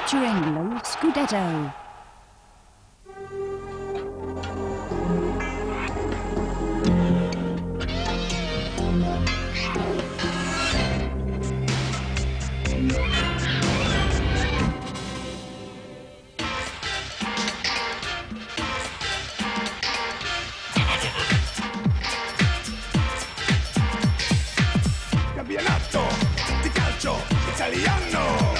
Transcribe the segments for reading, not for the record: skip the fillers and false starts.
featuring Lo Scudetto. Campionato di calcio italiano.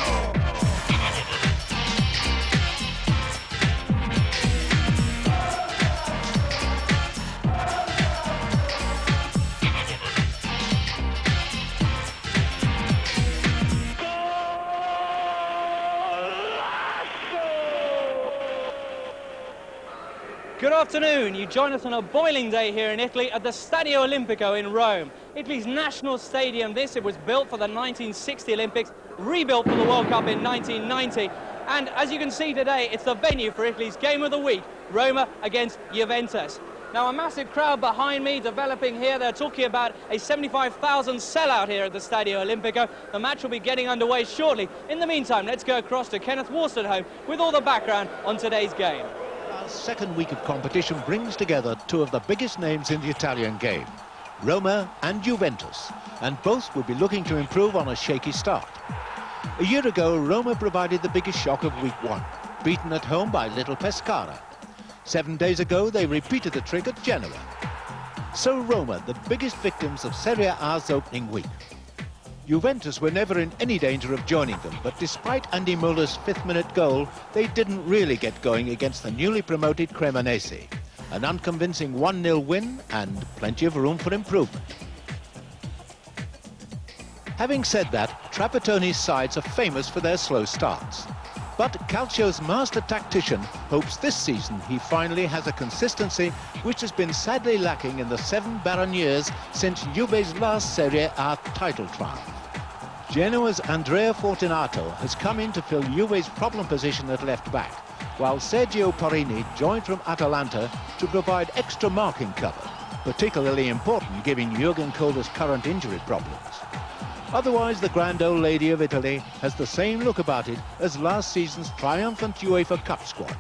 Good afternoon. You join us on a boiling day here in Italy at the Stadio Olimpico in Rome. Italy's national stadium. It was built for the 1960 Olympics, rebuilt for the World Cup in 1990. And as you can see today, it's the venue for Italy's game of the week, Roma against Juventus. Now, a massive crowd behind me developing here. They're talking about a 75,000 sellout here at the Stadio Olimpico. The match will be getting underway shortly. In the meantime, let's go across to Kenneth Worstedholm with all the background on today's game. Our second week of competition brings together two of the biggest names in the Italian game, Roma and Juventus, and both will be looking to improve on a shaky start. A year ago, Roma provided the biggest shock of week one, beaten at home by Little Pescara. 7 days ago, they repeated the trick at Genoa. So Roma, the biggest victims of Serie A's opening week. Juventus were never in any danger of joining them, but despite Andy Muller's fifth-minute goal, they didn't really get going against the newly promoted Cremonese. An unconvincing 1-0 win and plenty of room for improvement. Having said that, Trapattoni's sides are famous for their slow starts. But Calcio's master tactician hopes this season he finally has a consistency which has been sadly lacking in the 7 barren years since Juve's last Serie A title triumph. Genoa's Andrea Fortunato has come in to fill Juve's problem position at left-back, while Sergio Porrini joined from Atalanta to provide extra marking cover, particularly important given Jurgen Kohler's current injury problems. Otherwise, the grand old lady of Italy has the same look about it as last season's triumphant UEFA Cup squad.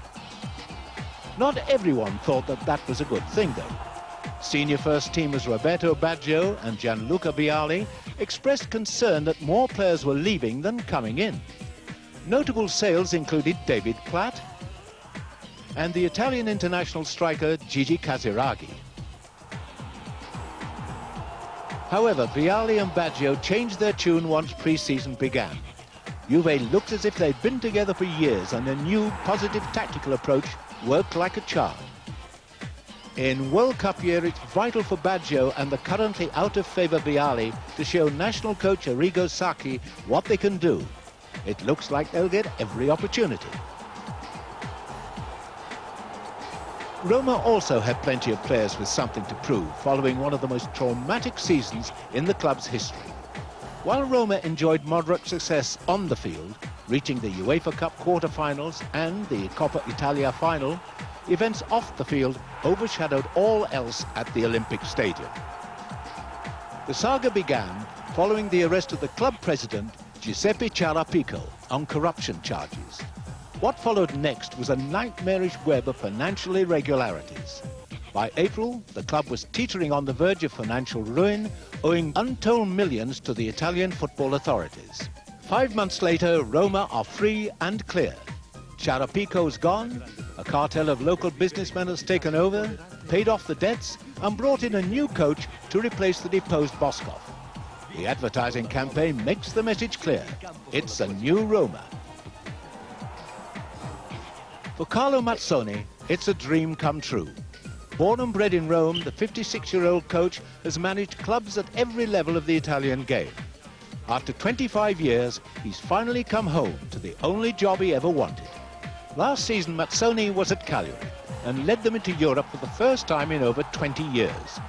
Not everyone thought that was a good thing, though. Senior first teamers Roberto Baggio and Gianluca Vialli expressed concern that more players were leaving than coming in. Notable sales included David Platt and the Italian international striker Gigi Casiraghi. However, Vialli and Baggio changed their tune once pre-season began. Juve looked as if they'd been together for years, and a new positive tactical approach worked like a charm. In World Cup year, it's vital for Baggio and the currently out-of-favour Vialli to show national coach Arrigo Sacchi what they can do. It looks like they'll get every opportunity. Roma also had plenty of players with something to prove, following one of the most traumatic seasons in the club's history. While Roma enjoyed moderate success on the field, reaching the UEFA Cup quarter-finals and the Coppa Italia final, events off the field overshadowed all else at the Olympic Stadium. The saga began following the arrest of the club president, Giuseppe Ciarapico, on corruption charges. What followed next was a nightmarish web of financial irregularities. By April, the club was teetering on the verge of financial ruin, owing untold millions to the Italian football authorities. 5 months later, Roma are free and clear. Ciarapico's gone, a cartel of local businessmen has taken over, paid off the debts, and brought in a new coach to replace the deposed Boskov. The advertising campaign makes the message clear. It's a new Roma. For Carlo Mazzoni, it's a dream come true. Born and bred in Rome, the 56-year-old coach has managed clubs at every level of the Italian game. After 25 years, he's finally come home to the only job he ever wanted. Last season, Mazzoni was at Cagliari and led them into Europe for the first time in over 20 years.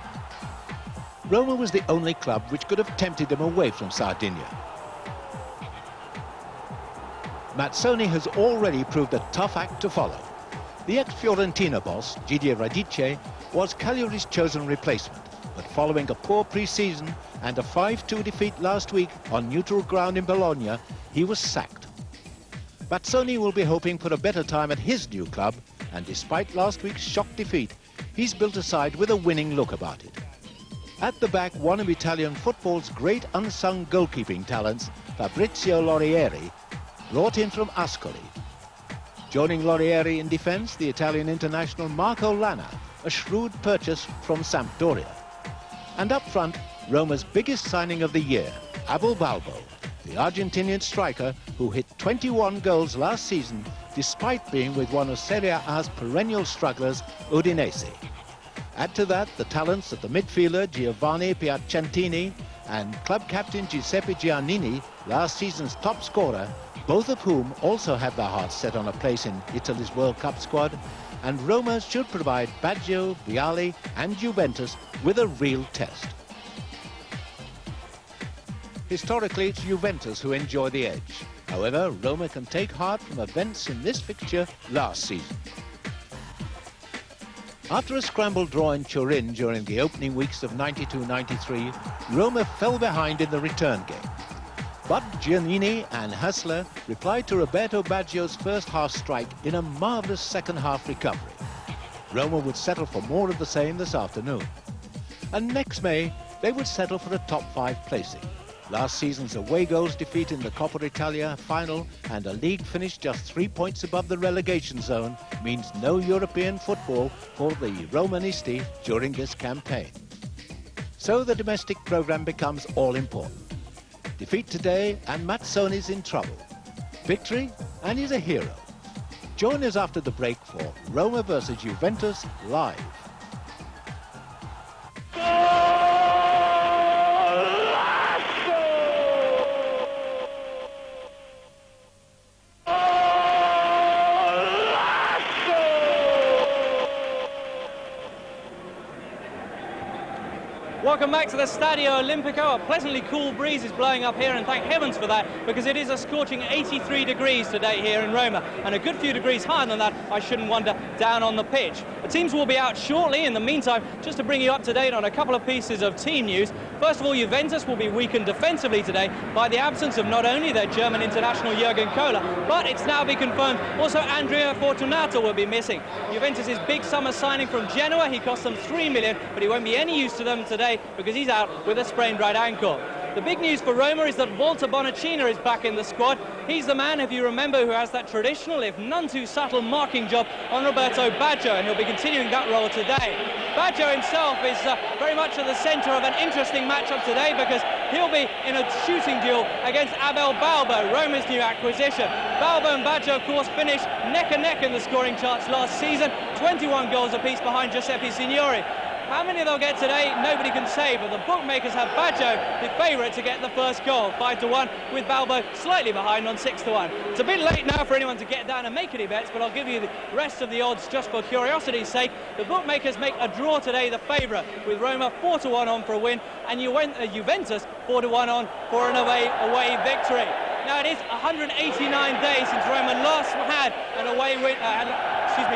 Roma was the only club which could have tempted him away from Sardinia. Mazzoni has already proved a tough act to follow. The ex-Fiorentina boss, Gigi Radice, was Cagliari's chosen replacement, but following a poor pre-season and a 5-2 defeat last week on neutral ground in Bologna, he was sacked. Bazzoni will be hoping for a better time at his new club, and despite last week's shock defeat, he's built a side with a winning look about it. At the back, one of Italian football's great unsung goalkeeping talents, Fabrizio Laurieri, brought in from Ascoli. Joining Laurieri in defence, the Italian international Marco Lana, a shrewd purchase from Sampdoria. And up front, Roma's biggest signing of the year, Abel Balbo, the Argentinian striker who hit 21 goals last season despite being with one of Serie A's perennial strugglers, Udinese. Add to that the talents of the midfielder Giovanni Piacentini and club captain Giuseppe Giannini, last season's top scorer, both of whom also have their hearts set on a place in Italy's World Cup squad, and Roma should provide Baggio, Vialli and Juventus with a real test. Historically, it's Juventus who enjoy the edge. However, Roma can take heart from events in this fixture last season. After a scrambled draw in Turin during the opening weeks of 92-93, Roma fell behind in the return game. But Giannini and Hassler replied to Roberto Baggio's first half strike in a marvellous second half recovery. Roma would settle for more of the same this afternoon. And next May, they would settle for a top 5 placing. Last season's away goals defeat in the Coppa Italia final and a league finish just 3 points above the relegation zone means no European football for the Romanisti during this campaign. So the domestic programme becomes all important. Defeat today and Mazzoni's in trouble. Victory and he's a hero. Join us after the break for Roma versus Juventus live. Welcome back to the Stadio Olimpico. A pleasantly cool breeze is blowing up here, and thank heavens for that, because it is a scorching 83 degrees today here in Roma, and a good few degrees higher than that, I shouldn't wonder, down on the pitch. The teams will be out shortly. In the meantime, just to bring you up to date on a couple of pieces of team news. First of all, Juventus will be weakened defensively today by the absence of not only their German international Jurgen Kohler, but it's now been confirmed also Andrea Fortunato will be missing. Juventus' big summer signing from Genoa, he cost them $3 million, but he won't be any use to them today because he's out with a sprained right ankle. The big news for Roma is that Walter Bonacina is back in the squad. He's the man, if you remember, who has that traditional, if none too subtle, marking job on Roberto Baggio, and he'll be continuing that role today. Baggio himself is very much at the centre of an interesting matchup today because he'll be in a shooting duel against Abel Balbo, Roma's new acquisition. Balbo and Baggio, of course, finished neck and neck in the scoring charts last season, 21 goals apiece behind Giuseppe Signori. How many they'll get today, nobody can say, but the bookmakers have Baggio, the favourite, to get the first goal, 5-1, with Balbo slightly behind on 6-1. It's a bit late now for anyone to get down and make any bets, but I'll give you the rest of the odds just for curiosity's sake. The bookmakers make a draw today, the favourite, with Roma 4-1 on for a win, and Juventus 4-1 on for an away victory. Now, it is 189 days since Roma last had an away win,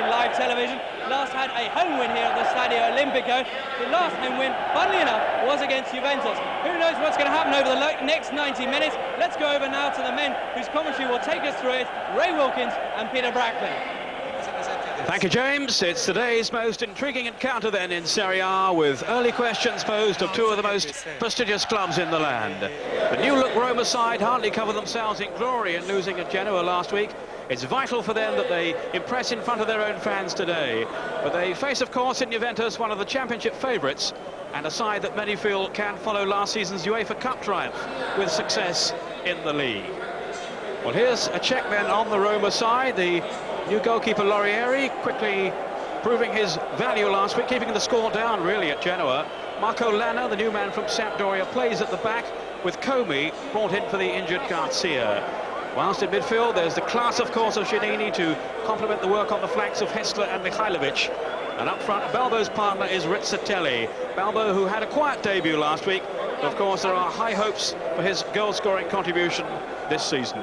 live television, last had a home win here at the Stadio Olimpico. The last home win, funnily enough, was against Juventus. Who knows what's going to happen over the next 90 minutes? Let's go over now to the men whose commentary will take us through it, Ray Wilkins and Peter Brackley. Thank you, James. It's today's most intriguing encounter then in Serie A, with early questions posed of two of the most prestigious clubs in the land. The new-look Roma side hardly covered themselves in glory in losing at Genoa last week. It's vital for them that they impress in front of their own fans today. But they face, of course, in Juventus, one of the championship favourites, and a side that many feel can follow last season's UEFA Cup triumph with success in the league. Well, here's a check then on the Roma side. The new goalkeeper Laurieri quickly proving his value last week, keeping the score down really at Genoa. Marco Lana, the new man from Sampdoria, plays at the back, with Comey brought in for the injured Garcia. Whilst in midfield, there's the class, of course, of Giannini to complement the work on the flanks of Hessler and Mihailovic. And up front, Balbo's partner is Rizzatelli. Balbo, who had a quiet debut last week, but of course there are high hopes for his goal-scoring contribution this season.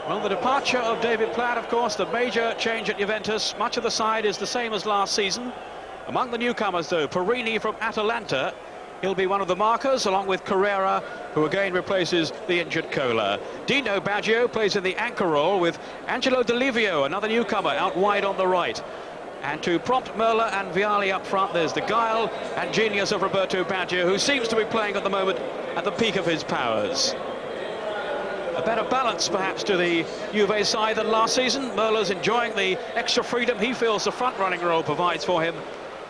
Well, the departure of David Platt, of course, the major change at Juventus. Much of the side is the same as last season. Among the newcomers, though, Perini from Atalanta. He'll be one of the markers, along with Carrera who again replaces the injured Kohler. Dino Baggio plays in the anchor role with Angelo Di Livio, another newcomer, out wide on the right. And to prompt Merla and Vialli up front, there's the guile and genius of Roberto Baggio, who seems to be playing at the moment at the peak of his powers. A better balance, perhaps, to the Juve side than last season. Merla's enjoying the extra freedom he feels the front-running role provides for him.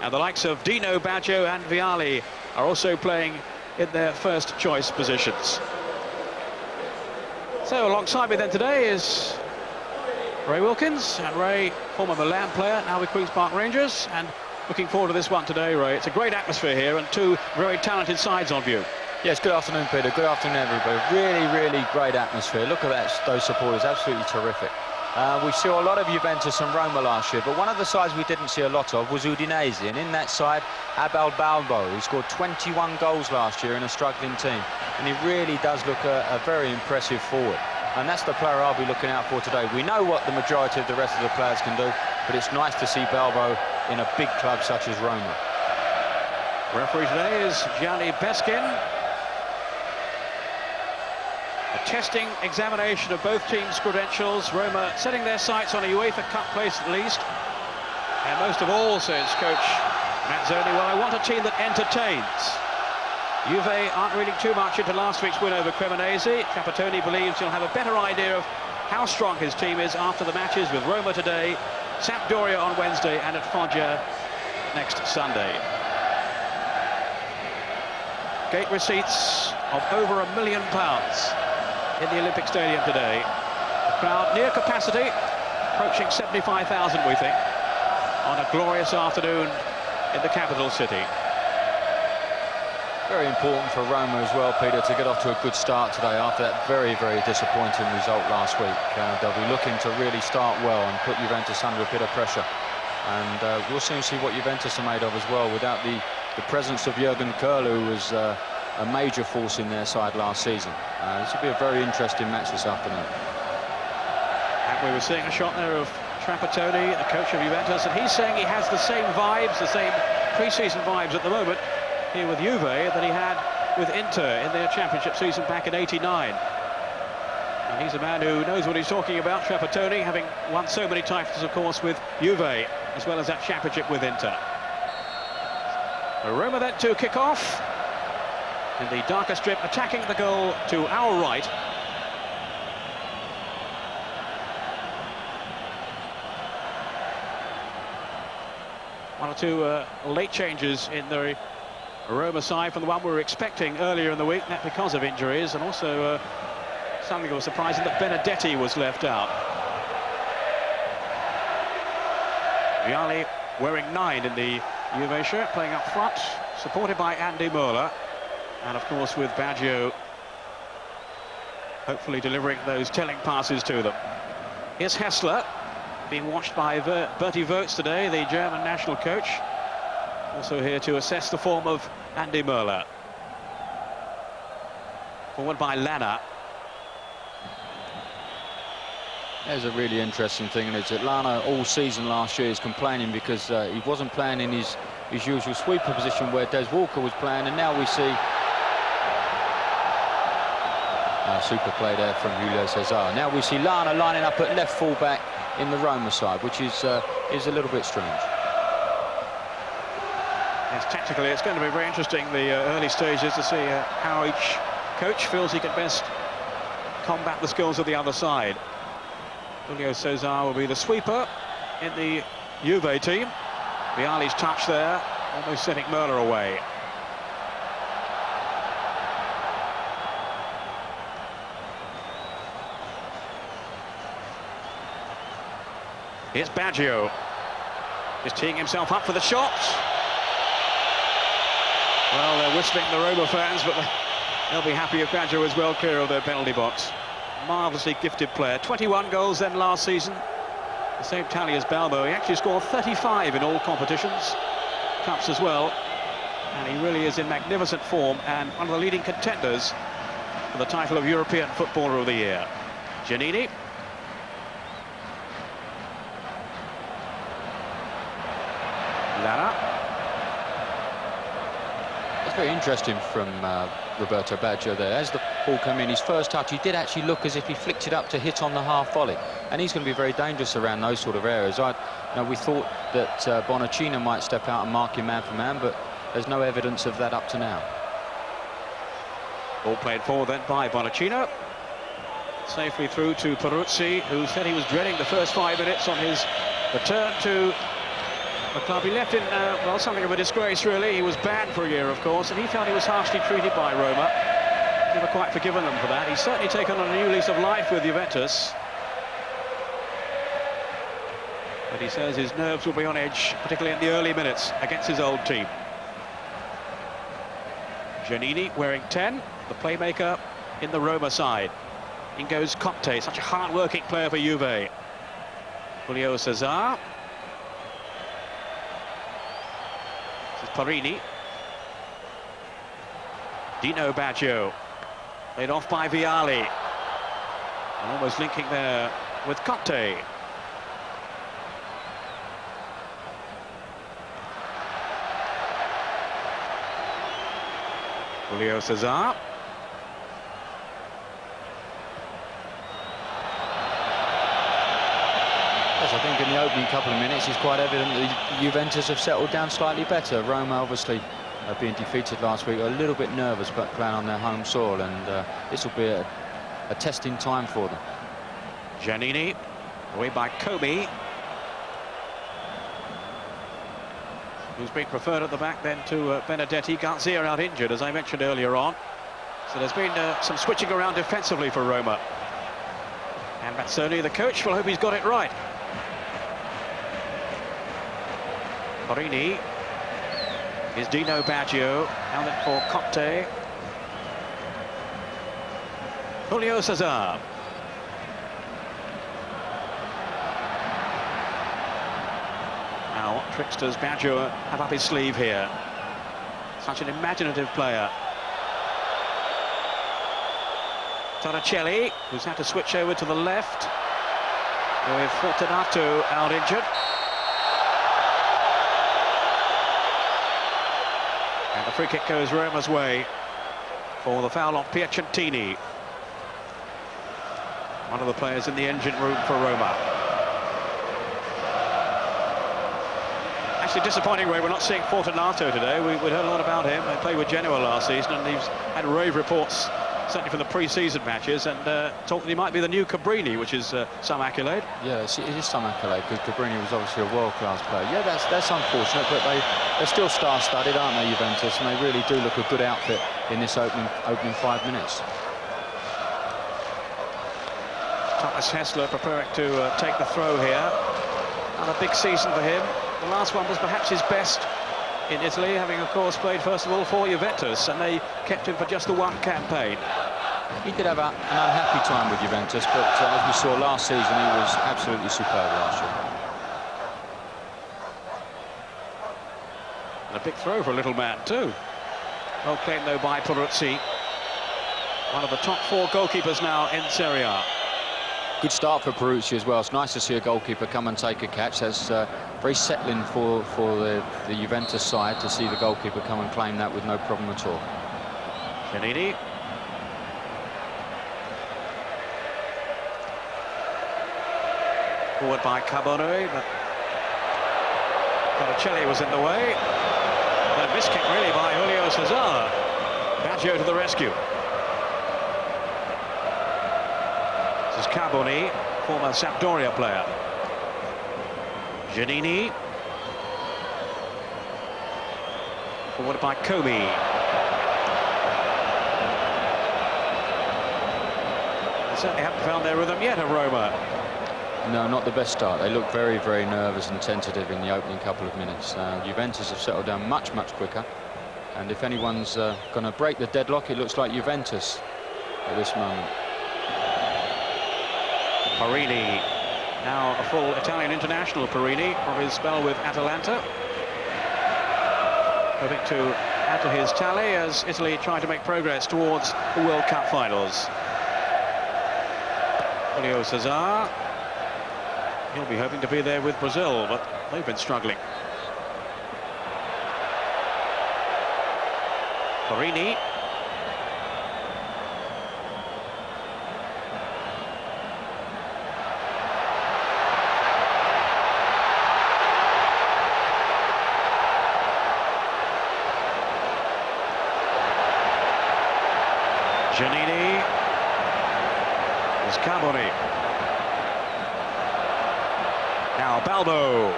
And the likes of Dino Baggio and Vialli are also playing in their first-choice positions. So alongside me then today is Ray Wilkins, and Ray, former Milan player, now with Queen's Park Rangers, and looking forward to this one today, Ray. It's a great atmosphere here and two very talented sides on view. Yes, good afternoon, Peter. Good afternoon, everybody. Really, really great atmosphere. Look at that, those supporters, absolutely terrific. We saw a lot of Juventus and Roma last year, but one of the sides we didn't see a lot of was Udinese, and in that side, Abel Balbo, who scored 21 goals last year in a struggling team, and he really does look a very impressive forward. And that's the player I'll be looking out for today. We know what the majority of the rest of the players can do, but it's nice to see Balbo in a big club such as Roma. Referee today is Gianni Beskin. A testing examination of both teams' credentials. Roma setting their sights on a UEFA Cup place at least. And most of all, says coach Mazzoni, well, I want a team that entertains. Juve aren't reading too much into last week's win over Cremonese. Trapattoni believes he'll have a better idea of how strong his team is after the matches with Roma today, Sampdoria on Wednesday, and at Foggia next Sunday. Gate receipts of over £1 million in the Olympic Stadium today. The crowd near capacity, approaching 75,000, we think, on a glorious afternoon in the capital city. Very important for Roma as well, Peter, to get off to a good start today after that very, very disappointing result last week. They'll be looking to really start well and put Juventus under a bit of pressure. And we'll soon see what Juventus are made of as well, without the presence of Jurgen Kerr, who was a major force in their side last season. This will be a very interesting match this afternoon. And we were seeing a shot there of Trapattoni, the coach of Juventus, and he's saying he has the same vibes, the same pre-season vibes at the moment here with Juve that he had with Inter in their championship season back in '89. And he's a man who knows what he's talking about, Trapattoni, having won so many titles, of course, with Juve, as well as that championship with Inter. Roma then to kick off in the darker strip, attacking the goal to our right. One or two late changes in the Roma side from the one we were expecting earlier in the week, not because of injuries, and also something that was surprising, that Benedetti was left out. Vialli wearing 9 in the Juve shirt, playing up front, supported by Andy Merla, and of course with Baggio hopefully delivering those telling passes to them. Here's Hessler, being watched by Bertie Vogts today, the German national coach. Also here to assess the form of Andy Merla. Forward by Lana. There's a really interesting thing, and it's that Lana all season last year is complaining because he wasn't playing in his usual sweeper position where Des Walker was playing, and now we see a super play there from Julio Cesar. Now we see Lana lining up at left full-back in the Roma side, which is a little bit strange. Yes, tactically it's going to be very interesting, the early stages, to see how each coach feels he can best combat the skills of the other side. Julio Cesar will be the sweeper in the Juve team. Vialli's touch there, almost setting Merla away. Here's Baggio. He's teeing himself up for the shot. Well, they're whistling, the Roma fans, but they'll be happy if Baggio is well clear of their penalty box. Marvellously gifted player. 21 goals then last season. The same tally as Balbo. He actually scored 35 in all competitions, cups as well. And he really is in magnificent form and one of the leading contenders for the title of European Footballer of the Year. Giannini. Lara. It's very interesting from Roberto Baggio there. As the ball came in, his first touch, he did actually look as if he flicked it up to hit on the half volley. And he's going to be very dangerous around those sort of areas. We thought that Bonacina might step out and mark him man for man, but there's no evidence of that up to now. Ball played forward then by Bonacina. Safely through to Peruzzi, who said he was dreading the first 5 minutes on his return to the club. He left in, well, something of a disgrace, really. He was banned for a year, of course, and he felt he was harshly treated by Roma. Never quite forgiven them for that. He's certainly taken on a new lease of life with Juventus. But he says his nerves will be on edge, particularly in the early minutes against his old team. Giannini wearing 10, the playmaker in the Roma side. In goes Conte, such a hard-working player for Juve. Julio Cesar. This is Parini. Dino Baggio. Laid off by Vialli. And almost linking there with Conte. Julio Cesar. I think in the opening couple of minutes it's quite evident that Juventus have settled down slightly better. Roma obviously being defeated last week are a little bit nervous but playing on their home soil, and this will be a testing time for them. Giannini away by Comey, who's been preferred at the back then to Benedetti. Garcia out injured, as I mentioned earlier on, so there's been some switching around defensively for Roma, and Mazzoni, the coach, will hope he's got it right. Parini is Dino Baggio, now then for Conte. Julio Cesar. Now, what tricks does Baggio have up his sleeve here? Such an imaginative player. Torricelli, who's had to switch over to the left, with Fortunato out injured. And the free kick goes Roma's way for the foul on Piacentini, one of the players in the engine room for Roma. Actually disappointing way we're not seeing Fortunato today. We'd heard a lot about him. He played with Genoa last season, and he's had rave reports certainly from the pre-season matches, and talk that he might be the new Cabrini, which is some accolade. Yeah, it is some accolade, because Cabrini was obviously a world-class player. Yeah, that's unfortunate, but they're still star-studded, aren't they, Juventus? And they really do look a good outfit in this opening 5 minutes. Thomas Hessler preparing to take the throw here. And a big season for him. The last one was perhaps his best in Italy, having of course played first of all for Juventus, and they kept him for just the one campaign. He did have an unhappy time with Juventus, but as we saw last season, he was absolutely superb last year. And a big throw for a little man too. Well claimed though by Peruzzi, one of the top 4 goalkeepers now in Serie A. Good start for Peruzzi as well. It's nice to see a goalkeeper come and take a catch. That's very settling for the Juventus side to see the goalkeeper come and claim that with no problem at all. Giannini. Forward by Carbone, but Torricelli was in the way. And a miss kick really by Julio Cesar. Baggio to the rescue. This is Carbone, former Sampdoria player. Giannini. Forward by Comey. They certainly haven't found their rhythm yet of Roma. No, not the best start. They look very, very nervous and tentative in the opening couple of minutes. Juventus have settled down much, much quicker. And if anyone's going to break the deadlock, it looks like Juventus at this moment. Parini, now a full Italian international, Parini, from his spell with Atalanta. Hoping to add to his tally as Italy try to make progress towards the World Cup finals. Julio Cesar. He'll be hoping to be there with Brazil, but they've been struggling. Parini. Here's Carboni. Now Balbo.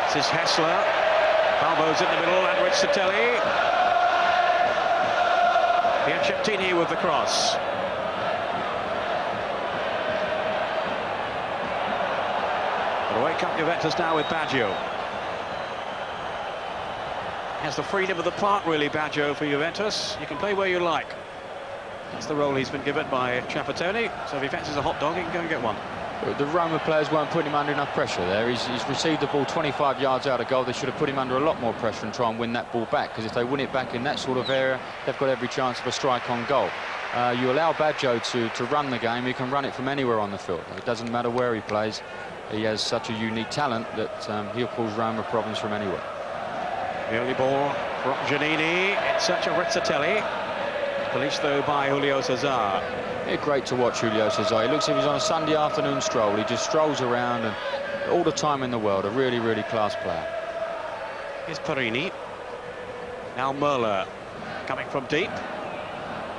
This is Hessler. Balbo's in the middle, and Rizzatelli. Piacentini with the cross. But away come Juventus now with Baggio. Has the freedom of the park, really, Baggio, for Juventus. You can play where you like. That's the role he's been given by Trapattoni. So if he fancies a hot dog, he can go and get one. The Roma players weren't putting him under enough pressure there. He's received the ball 25 yards out of goal. They should have put him under a lot more pressure and try and win that ball back, because if they win it back in that sort of area, they've got every chance of a strike on goal. You allow Baggio to run the game, he can run it from anywhere on the field. It doesn't matter where he plays. He has such a unique talent that he'll cause Roma problems from anywhere. The only ball from Giannini in search of Rizzatelli. Policed though by Julio Cesar. Yeah, great to watch Julio Cesar. He looks as if he's on a Sunday afternoon stroll. He just strolls around, and all the time in the world. A really, really class player. Here's Perini. Now Merla coming from deep.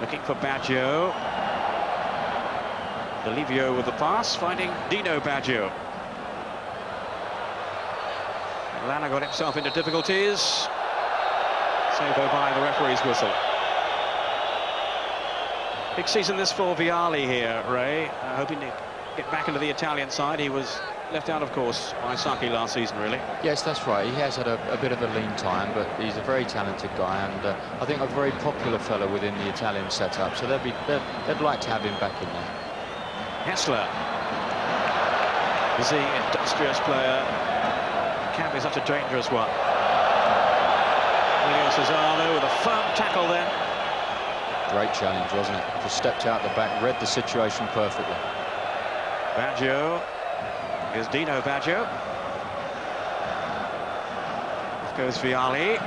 Looking for Baggio. Delivio with the pass, finding Dino Baggio. Lana got himself into difficulties. Saved by the referee's whistle. Big season this for Vialli here, Ray. Hoping to get back into the Italian side. He was left out, of course, by Saki last season, really. Yes, that's right. He has had a bit of a lean time, but he's a very talented guy, and I think a very popular fellow within the Italian setup. So they'd like to have him back in there. Hessler. Busy, industrious player. Can't be such a dangerous one. Julio Cesar with a firm tackle then. Great challenge, wasn't it? Just stepped out the back, read the situation perfectly. Baggio. Here's Dino Baggio. Off goes Vialli.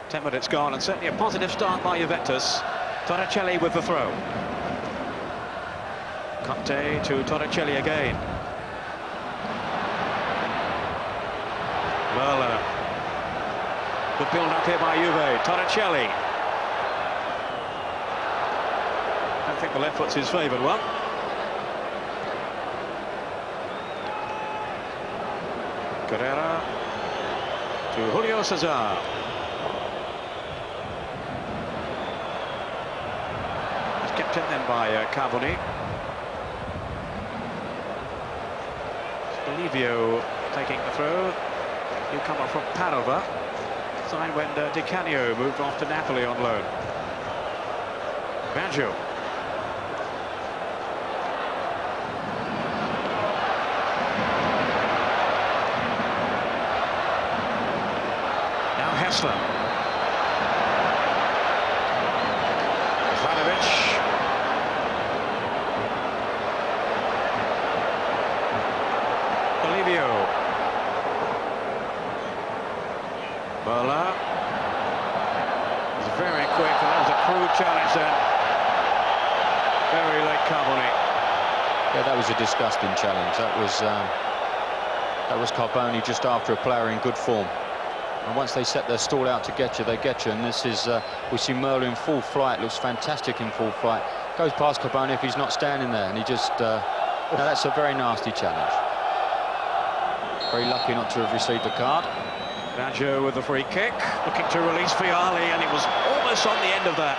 Ten minutes gone, and certainly a positive start by Juventus. Torricelli with the throw. Conte to Torricelli again. Well, good build-up here by Juve. Torricelli. I don't think the left foot's his favoured one. Carrera to Julio Cesar. It's kept in then by Carboni. Delivio taking the throw. Newcomer from Padova. Signed when Di Canio moved off to Napoli on loan. Baggio. Now Hessler. Ivanovic. Delivio. Merla is very quick, and that was a crude challenge then. Very late Carboni. Yeah, that was a disgusting challenge. That was Carboni just after a player in good form. And once they set their stall out to get you, they get you. And this is, we see Merla in full flight, looks fantastic in full flight. Goes past Carboni if he's not standing there, and he just, now that's a very nasty challenge. Very lucky not to have received the card. Baggio with the free kick, looking to release Vialli, and it was almost on the end of that.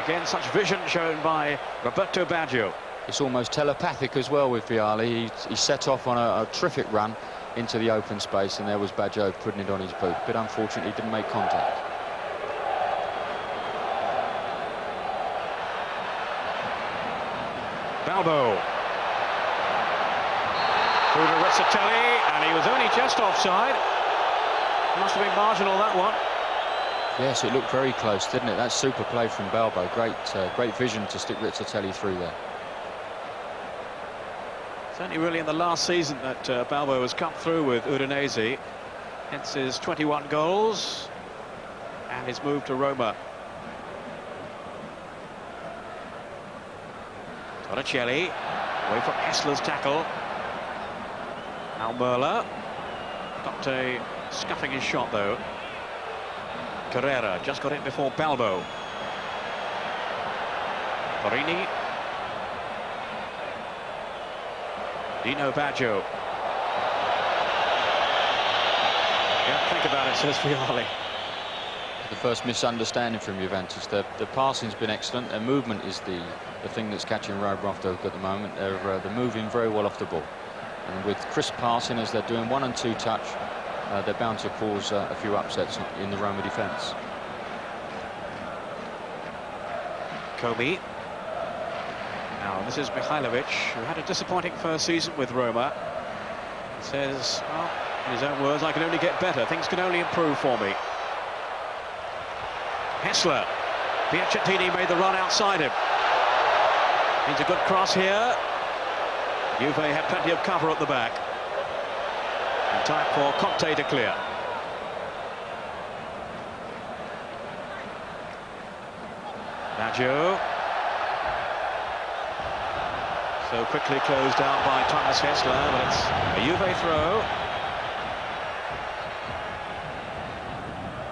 Again, such vision shown by Roberto Baggio. It's almost telepathic as well with Vialli. He set off on a terrific run into the open space, and there was Baggio putting it on his boot. But unfortunately, didn't make contact. Balbo. Through to Rizzatelli, and he was only just offside. Must have been marginal, that one. Yes, it looked very close, didn't it? That's super play from Balbo. Great vision to stick Rizzatelli through there. Certainly really in the last season that Balbo has come through with Udinese. Hence his 21 goals and his move to Roma. Torricelli away from Hessler's tackle. Now Merla. Conte scuffing his shot though. Carrera just got it before Balbo. Farini. Dino Baggio. Yeah, think about it, says Vialli. The first misunderstanding from Juventus. The passing's been excellent. Their movement is the thing that's catching Roma off the hook at the moment. They're moving very well off the ball. And with crisp passing, as they're doing 1 and 2 touch, they're bound to cause a few upsets in the Roma defence. Komi. Now this is Mihailovic, who had a disappointing first season with Roma. He says, well, in his own words, I can only get better. Things can only improve for me. Hessler. Piacentini made the run outside him. Needs a good cross here. Juve had plenty of cover at the back. And time for Conte to clear. Baggio. So quickly closed down by Thomas Hessler, but it's a Juve throw.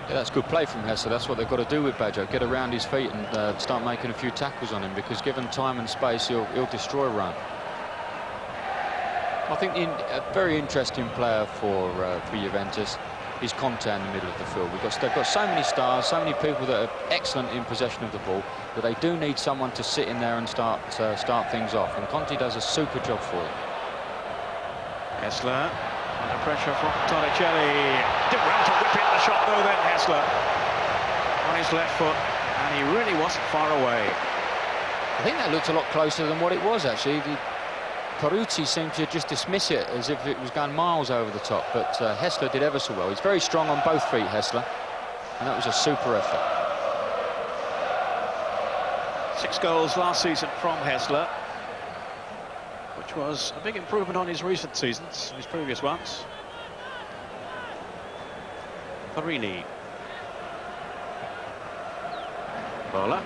Yeah, that's good play from Hessler. That's what they've got to do with Baggio. Get around his feet and start making a few tackles on him, because given time and space, he'll destroy Rome. I think a very interesting player for Juventus is Conte in the middle of the field. They've got so many stars, so many people that are excellent in possession of the ball, that they do need someone to sit in there and start things off. And Conte does a super job for them. Hessler under pressure from Torricelli. Did well to whip in the shot though then, Hessler on his left foot, and he really wasn't far away. I think that looked a lot closer than what it was actually. Peruzzi seemed to just dismiss it as if it was going miles over the top, but Hessler did ever so well. He's very strong on both feet, Hessler, and that was a super effort. 6 goals last season from Hessler, which was a big improvement on his recent seasons, his previous ones. Farini. Bola.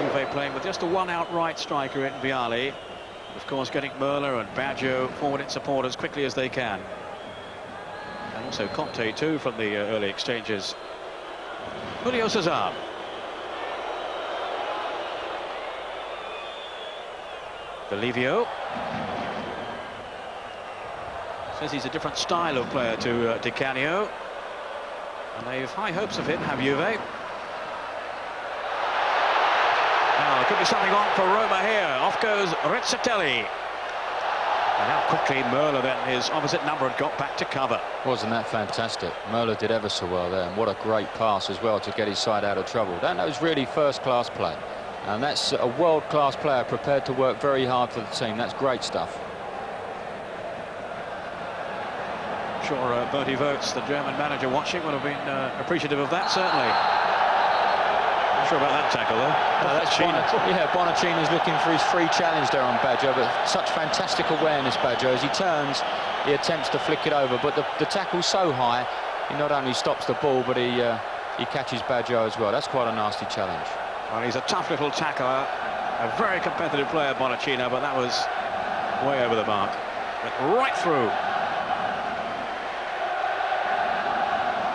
Juve playing with just a one outright striker in Vialli. Of course, getting Merla and Baggio forward in support as quickly as they can. And also Conte too from the early exchanges. Julio Cesar. Delivio. Says he's a different style of player to Di Canio. And they've high hopes of him, have Juve. Now, there could be something on for Roma here. Off goes Rizzatelli. And how quickly Merla then, his opposite number, had got back to cover. Wasn't that fantastic? Merla did ever so well there, and what a great pass as well to get his side out of trouble. That was really first-class play. And that's a world-class player prepared to work very hard for the team. That's great stuff. I'm sure Bertie Voets, the German manager watching, would have been appreciative of that, certainly. Not sure about that tackle, though. Bonacina's looking for his free challenge there on Baggio, but such fantastic awareness, Baggio. As he turns, he attempts to flick it over, but the tackle's so high, he not only stops the ball, but he catches Baggio as well. That's quite a nasty challenge. Well, he's a tough little tackler, a very competitive player, Bonacina, but that was way over the mark. Went right through.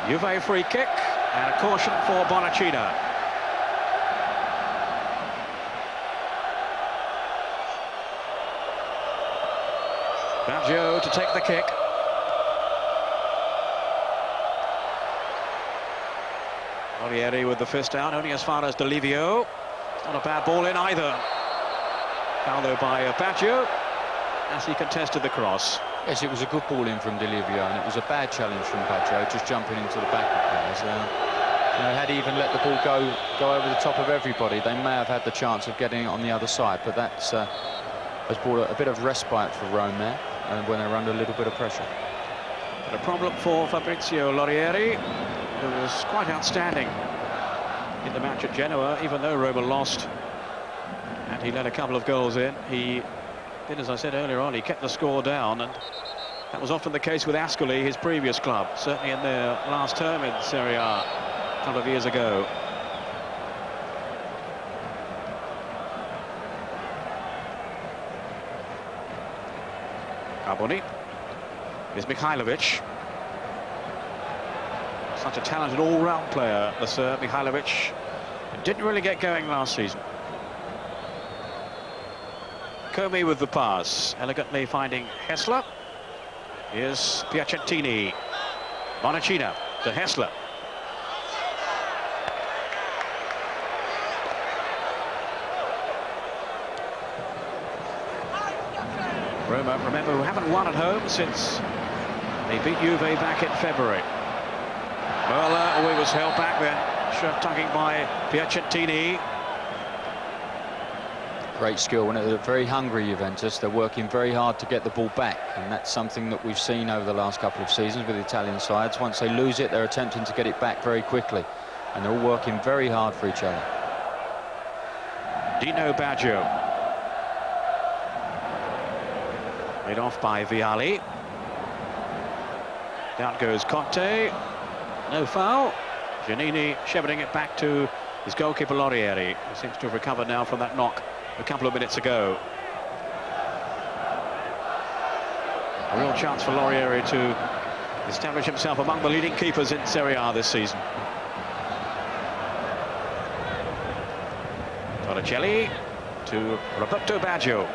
Juve free kick, and a caution for Bonacina. Baggio to take the kick. Morieri with the fist out, only as far as Delivio. Not a bad ball in either. Foul though by Baggio as he contested the cross. Yes, it was a good ball in from Delivio, and it was a bad challenge from Baggio, just jumping into the back of players. Had he even let the ball go over the top of everybody, they may have had the chance of getting it on the other side, but that's has brought a bit of respite for Rome there, and when they're under a little bit of pressure. But a problem for Fabrizio Lorieri, who was quite outstanding in the match at Genoa, even though Roma lost and he let a couple of goals in. He did, as I said earlier on, he kept the score down, and that was often the case with Ascoli, his previous club, certainly in their last term in Serie A a couple of years ago. Carboni. Here's Mihailovic. Such a talented all-round player, the Serb Mihailovic. Didn't really get going last season. Comey with the pass, elegantly finding Hessler. Here's Piacentini. Bonacina to Hessler. Roma, remember, who haven't won at home since they beat Juve back in February. Merla, he was held back then, shirt tugging by Piacentini. Great skill, and they're very hungry, Juventus. They're working very hard to get the ball back, and that's something that we've seen over the last couple of seasons with the Italian sides. Once they lose it, they're attempting to get it back very quickly, and they're all working very hard for each other. Dino Baggio. Made off by Vialli. Down goes Conte. No foul. Giannini shepherding it back to his goalkeeper Laurieri, who seems to have recovered now from that knock a couple of minutes ago. A real chance for Laurieri to establish himself among the leading keepers in Serie A this season. Torricelli to Roberto Baggio.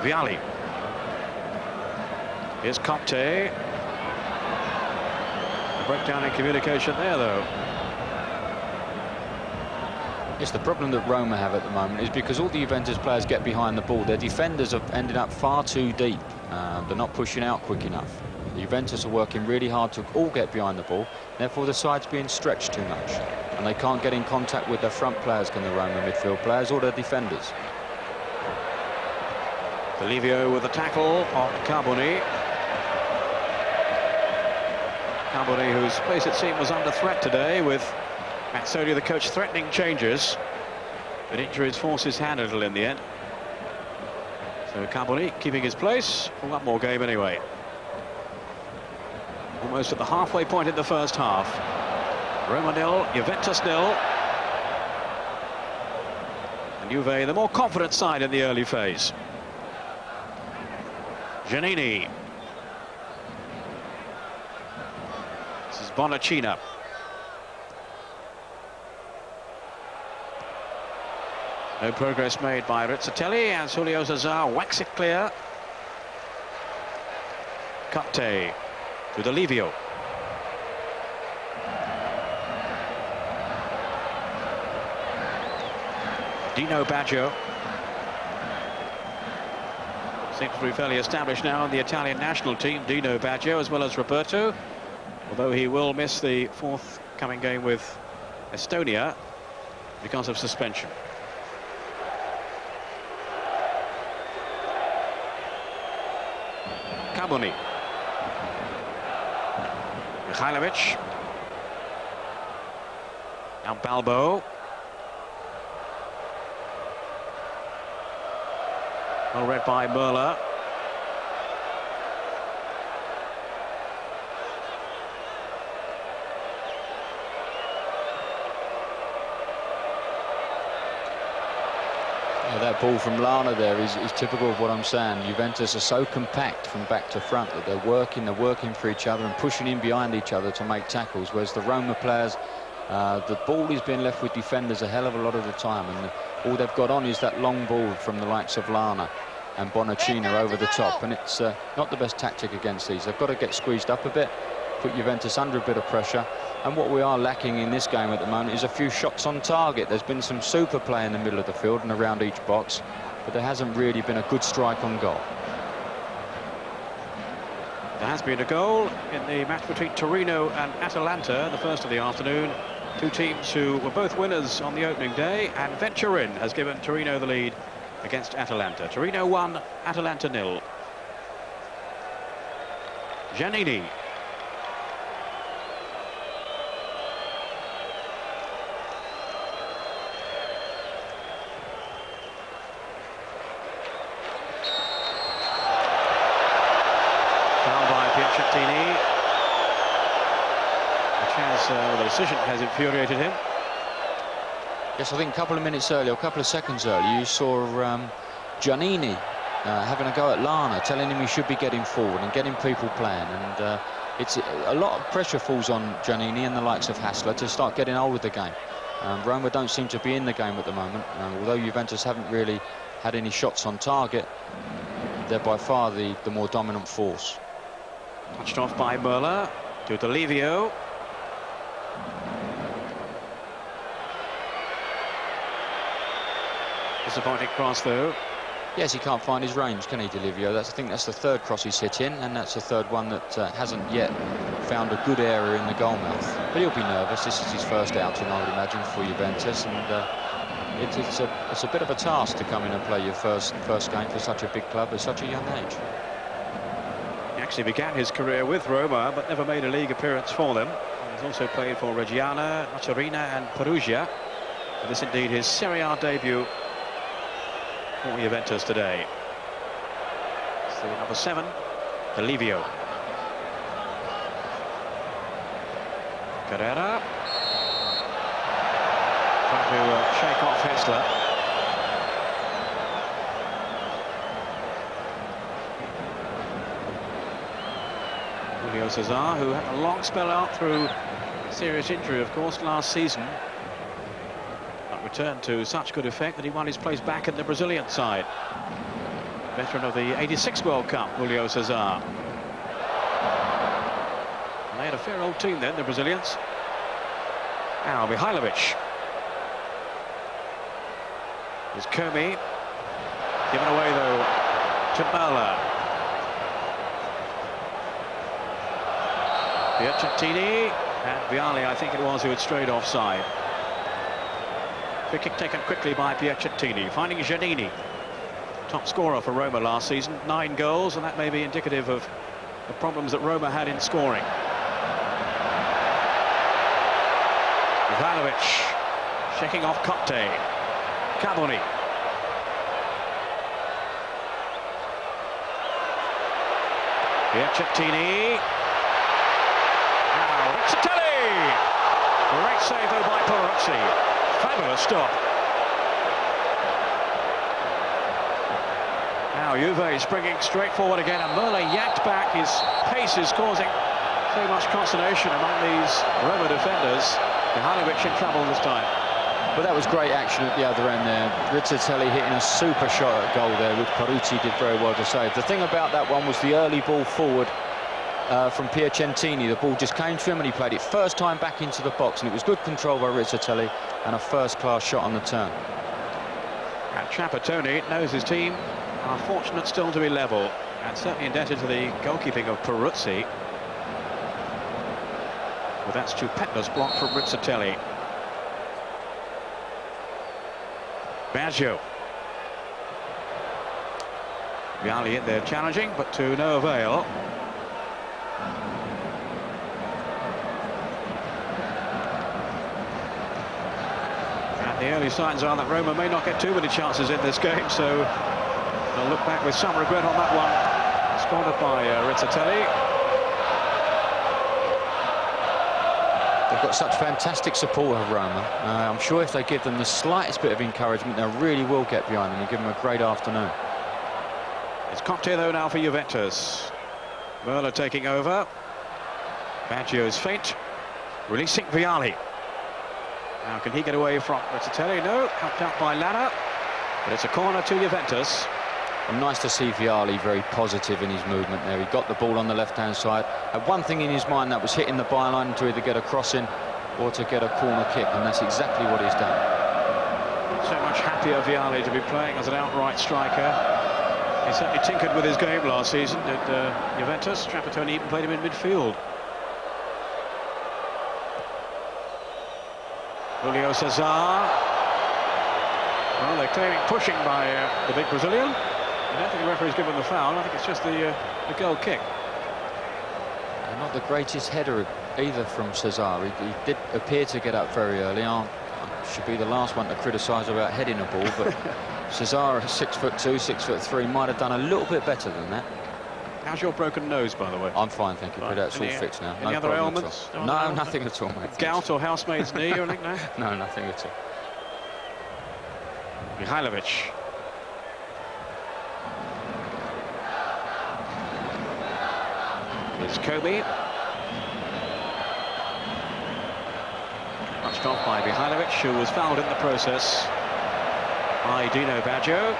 Vialli. Here's Conte. A breakdown in communication there, though. Yes, the problem that Roma have at the moment is because all the Juventus players get behind the ball. Their defenders have ended up far too deep. They're not pushing out quick enough. The Juventus are working really hard to all get behind the ball. Therefore, the side's being stretched too much. And they can't get in contact with their front players, can the Roma midfield players, or their defenders. Olivio with the tackle on Carboni. Carboni, whose place it seemed was under threat today, with Mazzoli, the coach, threatening changes. But injuries force his hand a little in the end. So Carboni keeping his place for one more game anyway. Almost at the halfway point in the first half. Roma 0, Juventus 0. And Juve, the more confident side in the early phase. Giannini. This is Bonacina. No progress made by Rizzatelli as Julio Cesar whacks it clear. Conte with Olivio. Dino Baggio. Seems to be fairly established now in the Italian national team, Dino Baggio, as well as Roberto, although he will miss the forthcoming game with Estonia because of suspension. Carboni. Mihailovic. Now Balbo. Well read by Merla. That ball from Lana there is typical of what I'm saying. Juventus are so compact from back to front that they're working for each other and pushing in behind each other to make tackles, whereas the Roma players, the ball is being left with defenders a hell of a lot of the time, and all they've got on is that long ball from the likes of Lana and Bonacina over the top, and it's not the best tactic against these. They've got to get squeezed up a bit, put Juventus under a bit of pressure. And what we are lacking in this game at the moment is a few shots on target. There's been some super play in the middle of the field and around each box, but there hasn't really been a good strike on goal. There has been a goal in the match between Torino and Atalanta, the first of the afternoon. Two teams who were both winners on the opening day, and Venturin has given Torino the lead against Atalanta. Torino 1, Atalanta 0. Giannini. The decision has infuriated him. Yes, I think a couple of minutes earlier, a couple of seconds earlier, you saw Giannini having a go at Lana, telling him he should be getting forward and getting people playing. And it's a lot of pressure falls on Giannini and the likes of Hassler to start getting hold of the game. Roma don't seem to be in the game at the moment. Although Juventus haven't really had any shots on target, they're by far the more dominant force. Touched off by Merla to Delivio. Disappointing cross though. Yes, he can't find his range, can he, Delivio? I think that's the third cross he's hit in, and that's the third one that hasn't yet found a good area in the goal mouth. But he'll be nervous. This is his first outing, I would imagine, for Juventus, and it's a bit of a task to come in and play your first game for such a big club at such a young age. He actually began his career with Roma, but never made a league appearance for them. He's also played for Reggiana, Nocerina and Perugia. And this indeed his Serie A debut for Juventus today. It's the number 7, Delivio. Carrera. Trying to shake off Hessler. Julio Cesar, who had a long spell out through serious injury, of course, last season. Returned to such good effect that he won his place back in the Brazilian side. Veteran of the '86 World Cup, Julio Cesar. And they had a fair old team then, the Brazilians. Now Mihailovic. There's Comey. Given away though to Merla. Piacentini and Vialli, I think it was, who had strayed offside. Free kick taken quickly by Piacentini, finding Giannini, top scorer for Roma last season, 9 goals, and that may be indicative of the problems that Roma had in scoring. Ivanovic shaking off Conte. Carboni. Piacentini. Now Rizzatelli. Great save though by Peruzzi. Fabulous stop. Now Juve springing straight forward again, and Merla yanked back. His pace is causing so much consternation among these Roma defenders. Mihailovic in trouble this time. But that was great action at the other end there. Rizzatelli hitting a super shot at goal there, which Peruzzi did very well to save. The thing about that one was the early ball forward from Piacentini. The ball just came to him and he played it first time back into the box, and it was good control by Rizzatelli and a first-class shot on the turn. And Trapattoni knows his team are fortunate still to be level, and certainly indebted to the goalkeeping of Peruzzi. With that stupendous block from Rizzatelli. Baggio. Vialli in there challenging, but to no avail. And the early signs are that Roma may not get too many chances in this game, so they'll look back with some regret on that one. Scored by Rizzatelli. They've got such fantastic support of Roma. I'm sure if they give them the slightest bit of encouragement, they really will get behind them and give them a great afternoon. It's Conte though now for Juventus. Merla taking over. Baggio's feint, releasing Vialli. Now can he get away from Rizzatelli? No, helped out by Lana. But it's a corner to Juventus. And nice to see Vialli very positive in his movement there. He got the ball on the left-hand side. Had one thing in his mind, that was hitting the byline to either get a crossing or to get a corner kick, and that's exactly what he's done. So much happier Vialli to be playing as an outright striker. He certainly tinkered with his game last season at Juventus. Trapattoni even played him in midfield. Julio Cesar. Well, they're claiming pushing by the big Brazilian. I don't think the referee's given the foul. I think it's just the goal kick. And not the greatest header either from Cesar. He did appear to get up very early. I should be the last one to criticise about heading a ball, but Cesar, 6'2", 6'3", might have done a little bit better than that. How's your broken nose, by the way? I'm fine, thank you. But that's all fixed now. Any other ailments? No, nothing at all, mate. Gout or housemaid's knee or anything? No? No, nothing at all. There's Kobe. Touched off by Mihajlovic, who was fouled in the process by Dino Baggio.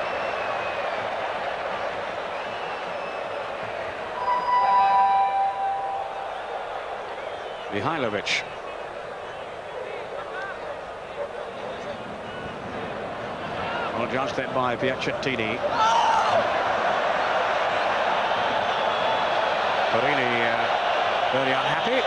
Mihajlovic. Well judged then by Piacentini. Perini very unhappy.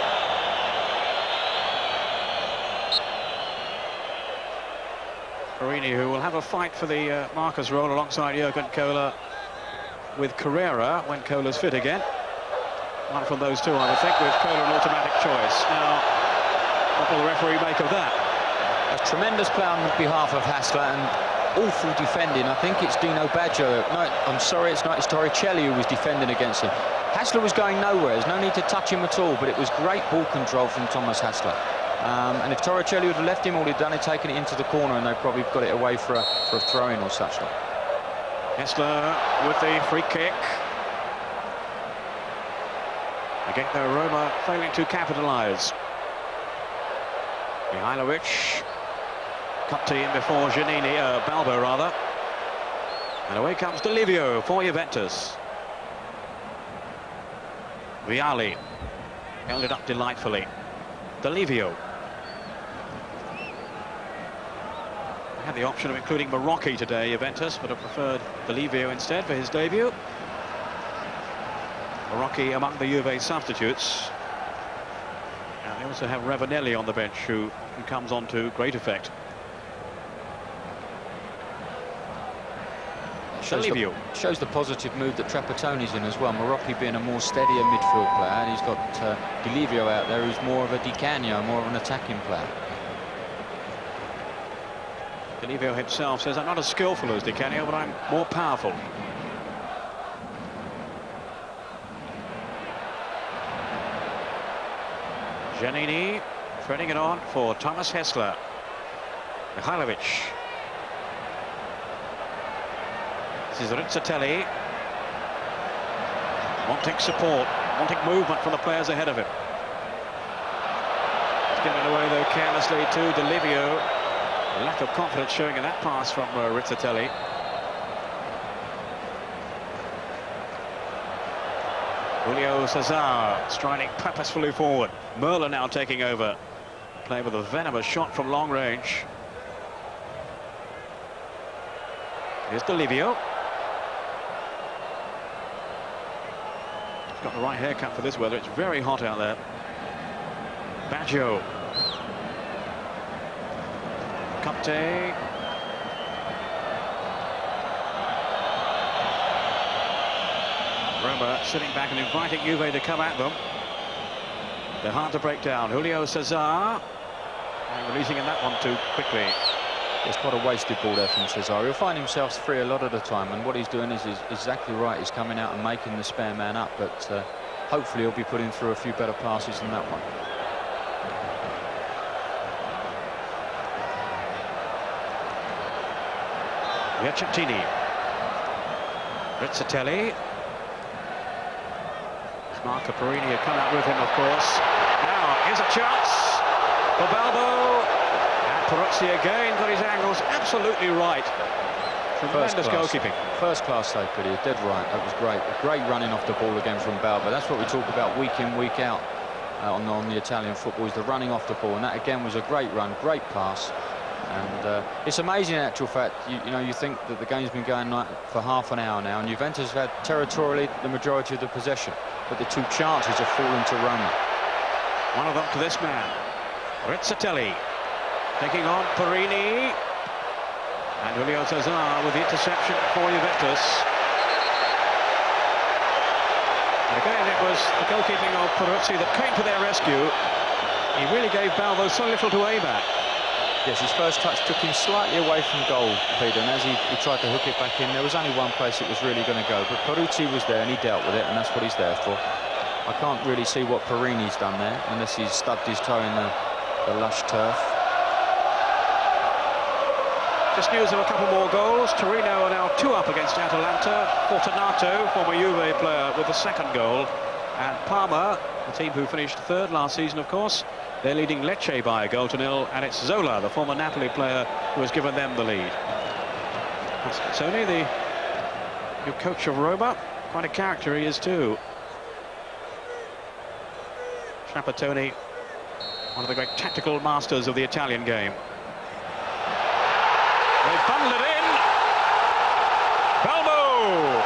Perini, who will have a fight for the marker's role alongside Jurgen Kohler with Carrera when Kohler's fit again. One from those two, I would think, with Kohler an automatic choice. Now, what will the referee make of that? A tremendous play on behalf of Hassler and awful defending. I think it's Dino Baggio. No, I'm sorry, it's not. It's Torricelli who was defending against him. Hassler was going nowhere. There's no need to touch him at all, but it was great ball control from Thomas Hassler. And if Torricelli would have left him, all he'd done is taken it into the corner, and they probably got it away for a throw-in or such. Hassler with the free kick. Again, though, Roma failing to capitalise. Mihajlovic cut to him before Giannini, Balbo rather. And away comes Delivio for Juventus. Vialli held it up delightfully. Delivio had the option of including Marocchi today, Juventus, but have preferred Delivio instead for his debut. Marocchi among the Juve substitutes. And they also have Ravanelli on the bench, who often comes on to great effect. Shows the positive mood that Trapattoni's in as well. Marocchi being a more steadier midfield player, and he's got Delivio out there, who's more of a Di Canio, more of an attacking player. Delivio himself says, I'm not as skillful as Di Canio, but I'm more powerful. Giannini threading it on for Thomas Hassler. Mihajlovic. This is Rizzatelli. Wanting support, wanting movement from the players ahead of him. He's getting away though carelessly to Delivio. A lack of confidence showing in that pass from Rizzatelli. Julio Cesar striding purposefully forward. Merlin now taking over. Playing with a venomous shot from long range. Here's Delivio. He's got the right haircut for this weather. It's very hot out there. Baggio. Capte. Roma sitting back and inviting Juve to come at them. They're hard to break down. Julio Cesar. And releasing in that one too quickly. It's quite a wasted ball there from Cesar. He'll find himself free a lot of the time, and what he's doing is exactly right. He's coming out and making the spare man up, but hopefully he'll be putting through a few better passes than that one. Piacentini. Rizzatelli. Marco Perini had come out with him, of course. Now, here's a chance for Balbo. And Peruzzi again got his angles absolutely right. Tremendous goalkeeping. First class save, but he's dead right. That was great. Great running off the ball again from Balbo. That's what we talk about week in, week out on the Italian football, is the running off the ball. And that again was a great run, great pass. And it's amazing in actual fact, you know, you think that the game's been going for half an hour now, and Juventus have had territorially the majority of the possession, but the two chances have fallen to Roma. One of them to this man, Rizzatelli, taking on Perini, and Julio Cesar with the interception for Juventus. And again, it was the goalkeeping of Peruzzi that came to their rescue. He really gave Balbo so little to aim at. Yes, his first touch took him slightly away from goal, Peter, and as he tried to hook it back in, there was only one place it was really going to go, but Peruzzi was there and he dealt with it, and that's what he's there for. I can't really see what Perini's done there, unless he's stubbed his toe in the lush turf. Just news of a couple more goals. Torino are now 2 up against Atalanta. Fortunato, former Juve player, with the second goal. And Parma, the team who finished third last season, of course, they're leading Lecce by 1-0, and it's Zola, the former Napoli player, who has given them the lead. Tony, the new coach of Roma, quite a character he is too. Trapattoni, one of the great tactical masters of the Italian game. They funneled it in. Balbo!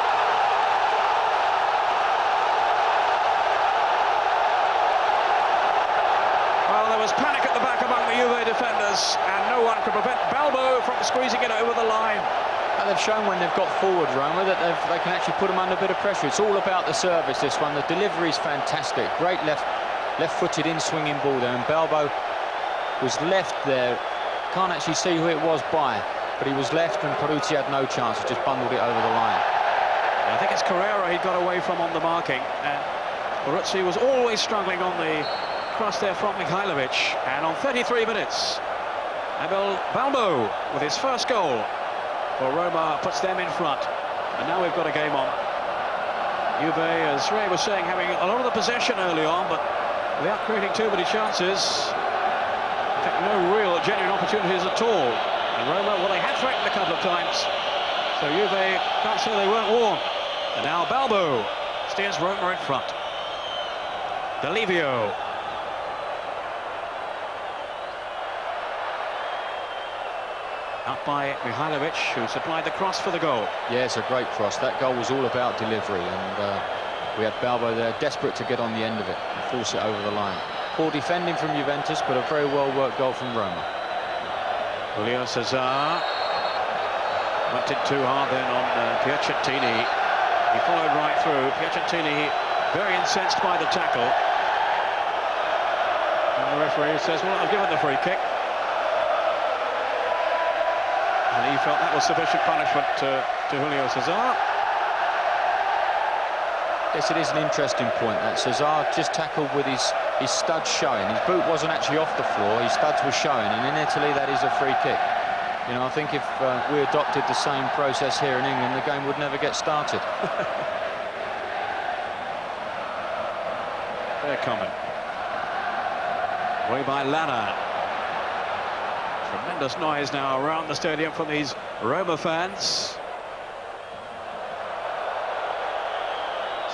Well, there was panic at the back among the Juve defenders, and no one could prevent Balbo from squeezing it over the line. And they've shown when they've got forward, Roma, that they can actually put them under a bit of pressure. It's all about the service, this one. The delivery is fantastic. Great left-footed in-swinging ball there, and Balbo was left there. Can't actually see who it was by, but he was left, and Peruzzi had no chance. He just bundled it over the line. I think it's Carrera he got away from on the marking. Peruzzi was always struggling on the cross there from Mihajlovic, and on 33 minutes, Abel Balbo with his first goal for Roma puts them in front, and now we've got a game on. Juve, as Ray was saying, having a lot of the possession early on, but without creating too many chances. In fact, no real genuine opportunities at all. And Roma, well, they had threatened a couple of times, so Juve can't say they weren't warned. And now Balbo steers Roma in front. Delivio. Out by Mihajlovic, who supplied the cross for the goal. Yeah, it's a great cross. That goal was all about delivery, and we had Balbo there desperate to get on the end of it and force it over the line. Poor defending from Juventus, but a very well-worked goal from Roma. Julio Cesar went in too hard then on Piacentini. He followed right through. Piacentini very incensed by the tackle. And the referee says, well, I've given the free kick. And he felt that was sufficient punishment to Julio Cesar. Yes, it is an interesting point, that Cesar just tackled with his studs showing. His boot wasn't actually off the floor, his studs were showing, and in Italy that is a free kick. You know, I think if we adopted the same process here in England, the game would never get started. Very common. Away by Lana. Tremendous noise now around the stadium from these Roma fans.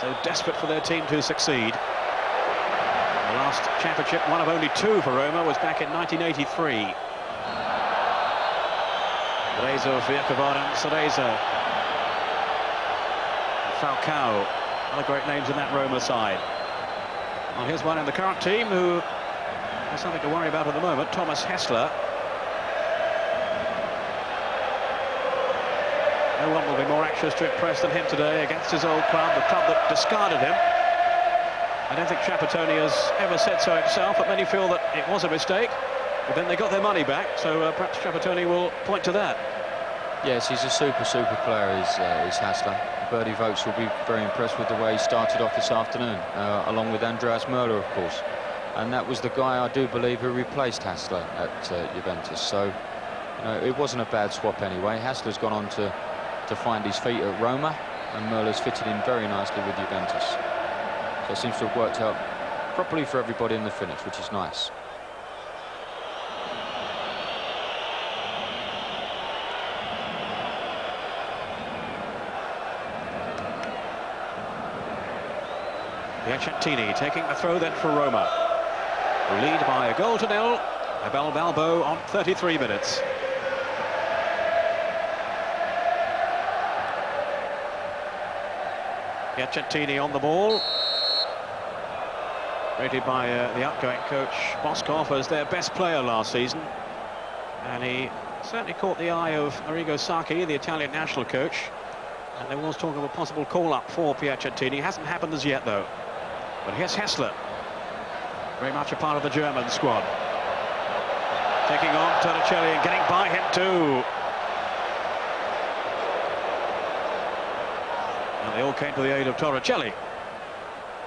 So desperate for their team to succeed. The last championship, one of only two for Roma, was back in 1983. Rezo, Virkavanen, Cereza, Falcao, other great names in that Roma side. Well, here's one in the current team who has something to worry about at the moment, Thomas Hessler. No one will be more anxious to impress than him today against his old club, the club that discarded him. I don't think Trapattoni has ever said so himself, but many feel that it was a mistake. But then they got their money back, so perhaps Trapattoni will point to that. Yes, he's a super player, is Hassler. Birdie Votes will be very impressed with the way he started off this afternoon, along with Andreas Möller, of course. And that was the guy, I do believe, who replaced Hassler at Juventus. So, you know, it wasn't a bad swap anyway. Hassler's gone on to find his feet at Roma, and Möller's fitted in very nicely with Juventus. So it seems to have worked out properly for everybody in the finish, which is nice. Piacentini taking the throw then for Roma, who lead by 1-0. Abel Balbo on 33 minutes. Piacentini on the ball. Rated by the outgoing coach Boskov as their best player last season. And he certainly caught the eye of Arrigo Sacchi, the Italian national coach. And there was talk of a possible call-up for Piacentini. Hasn't happened as yet, though. But here's Hessler, very much a part of the German squad. Taking on Torricelli and getting by him too. And they all came to the aid of Torricelli.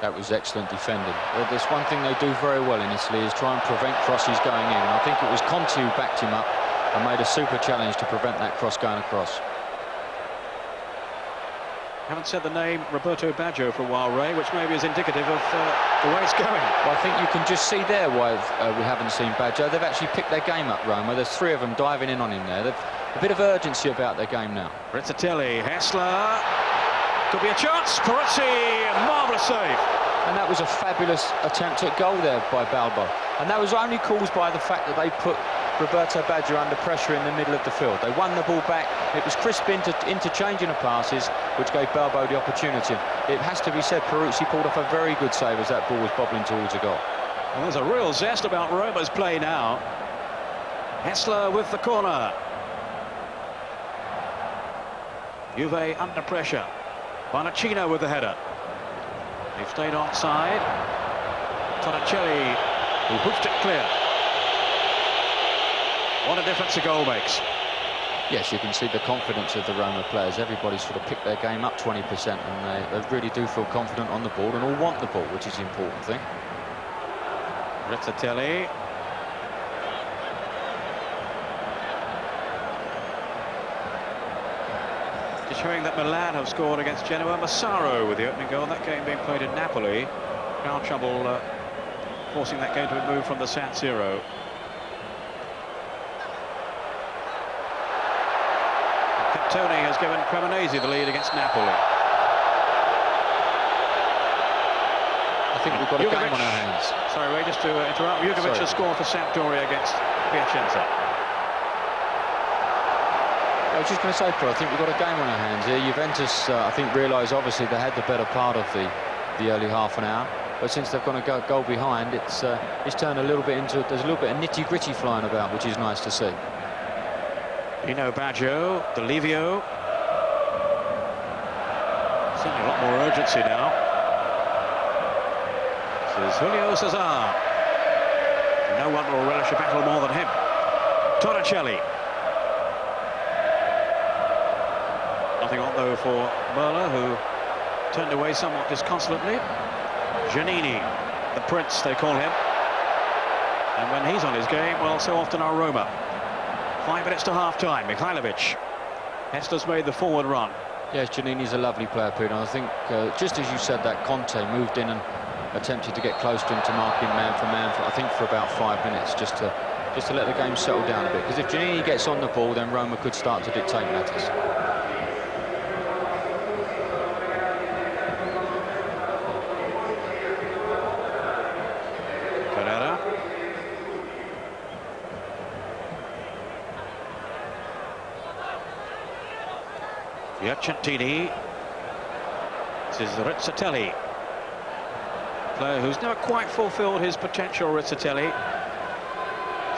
That was excellent defending. There's one thing they do very well in Italy is try and prevent crosses going in. And I think it was Conte who backed him up and made a super challenge to prevent that cross going across. Haven't said the name Roberto Baggio for a while, Ray, which maybe is indicative of the way it's going. Well, I think you can just see there why we haven't seen Baggio. They've actually picked their game up, Roma. There's 3 of them diving in on him there. They've a bit of urgency about their game now. Rizzatelli, Hessler, could be a chance. Peruzzi, marvellous save. And that was a fabulous attempt at goal there by Balbo. And that was only caused by the fact that they put Roberto Baggio under pressure in the middle of the field. They won the ball back. It was crisp interchanging of passes, which gave Balbo the opportunity. It has to be said, Peruzzi pulled off a very good save as that ball was bobbling towards a goal. Well, there's a real zest about Roma's play now. Hessler with the corner. Juve under pressure. Bonaccino with the header. They've stayed onside. Torricelli, who hoofed it clear. What a difference a goal makes. Yes, you can see the confidence of the Roma players. Everybody sort of picked their game up 20%, and they really do feel confident on the ball and all want the ball, which is the important thing. Rizzatelli. Just showing that Milan have scored against Genoa. Massaro with the opening goal. That game being played in Napoli. Crowd trouble forcing that game to be moved from the San Siro. Tony has given Cremonese the lead against Napoli. I think we've got a game on our hands. Sorry, Ray, just to interrupt. Jugovic has scored for Sampdoria against Piacenza. I was just going to say, Paul, I think we've got a game on our hands here. Juventus, I think, realised obviously they had the better part of the early half an hour, but since they've gone a goal behind, it's turned a little bit into, there's a little bit of nitty-gritty flying about, which is nice to see. Pino Baggio, Delivio. Certainly a lot more urgency now. This is Julio Cesar. No one will relish a battle more than him. Torricelli. Nothing on though for Merla, who turned away somewhat disconsolately. Giannini, the Prince they call him. And when he's on his game, well, so often are Roma. 5 minutes to half-time. Mihailovic. Hessler's made the forward run. Yes, Giannini's a lovely player, Peter. I think, just as you said, that Conte moved in and attempted to get close to him to mark him man for man, I think for about 5 minutes, just to let the game settle down a bit. Because if Giannini gets on the ball, then Roma could start to dictate matters. Piacentini. This is Rizzatelli. Player who's never quite fulfilled his potential, Rizzatelli.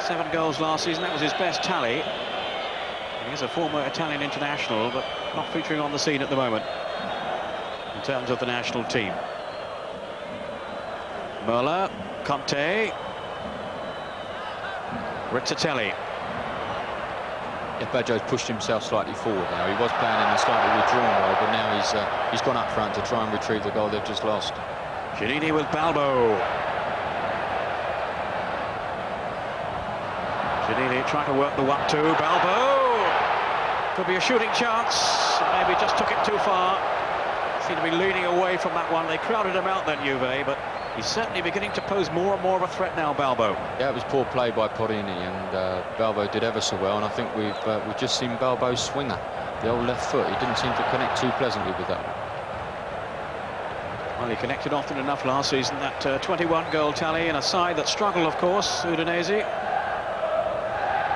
7 goals last season, that was his best tally. He is a former Italian international, but not featuring on the scene at the moment in terms of the national team. Merla, Conte, Rizzatelli. Yeah, Baggio's pushed himself slightly forward now. He was playing in a slightly withdrawn role, but now he's gone up front to try and retrieve the goal they've just lost. Giannini with Balbo. Giannini trying to work the 1-2. Balbo. Could be a shooting chance. Maybe just took it too far. Seemed to be leaning away from that one. They crowded him out then, Juve, but he's certainly beginning to pose more and more of a threat now, Balbo. Yeah, it was poor play by Porini, and Balbo did ever so well, and I think we've just seen Balbo's swinger, the old left foot. He didn't seem to connect too pleasantly with that one. Well, he connected often enough last season, that 21-goal tally in a side that struggled, of course, Udinese.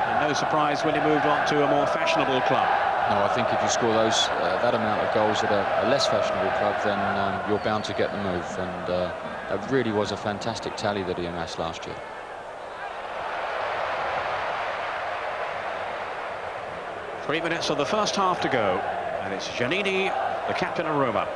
And no surprise when he moved on to a more fashionable club. No, I think if you score that amount of goals at a less fashionable club, then you're bound to get the move. And that really was a fantastic tally that he amassed last year. Three minutes of the first half to go, and it's Giannini, the captain of Roma.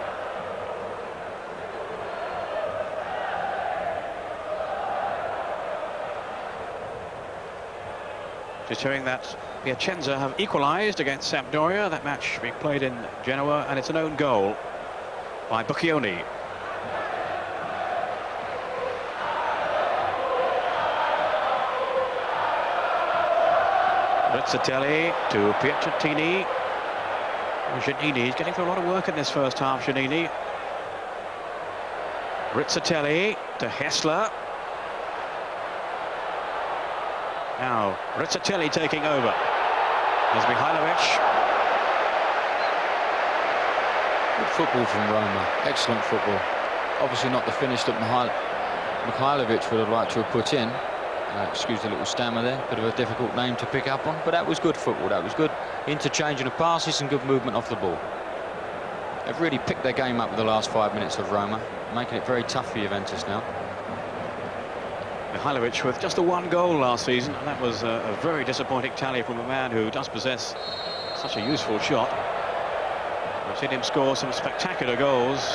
Just showing that Piacenza have equalised against Sampdoria. That match being played in Genoa, and it's an own goal by Bucchioni. Rizzatelli to Piacentini. Giannini, he's getting through a lot of work in this first half, Giannini. Rizzatelli to Hessler. Now, Rizzatelli taking over. There's Mihajlovic. Good football from Roma. Excellent football. Obviously not the finish that Mihajlovic would have liked to have put in. Excuse the little stammer there. Bit of a difficult name to pick up on. But that was good football. That was good interchanging of passes and good movement off the ball. They've really picked their game up with the last 5 minutes of Roma, making it very tough for Juventus now. Mihajlovic with just the 1 goal last season, and that was a very disappointing tally from a man who does possess such a useful shot. We've seen him score some spectacular goals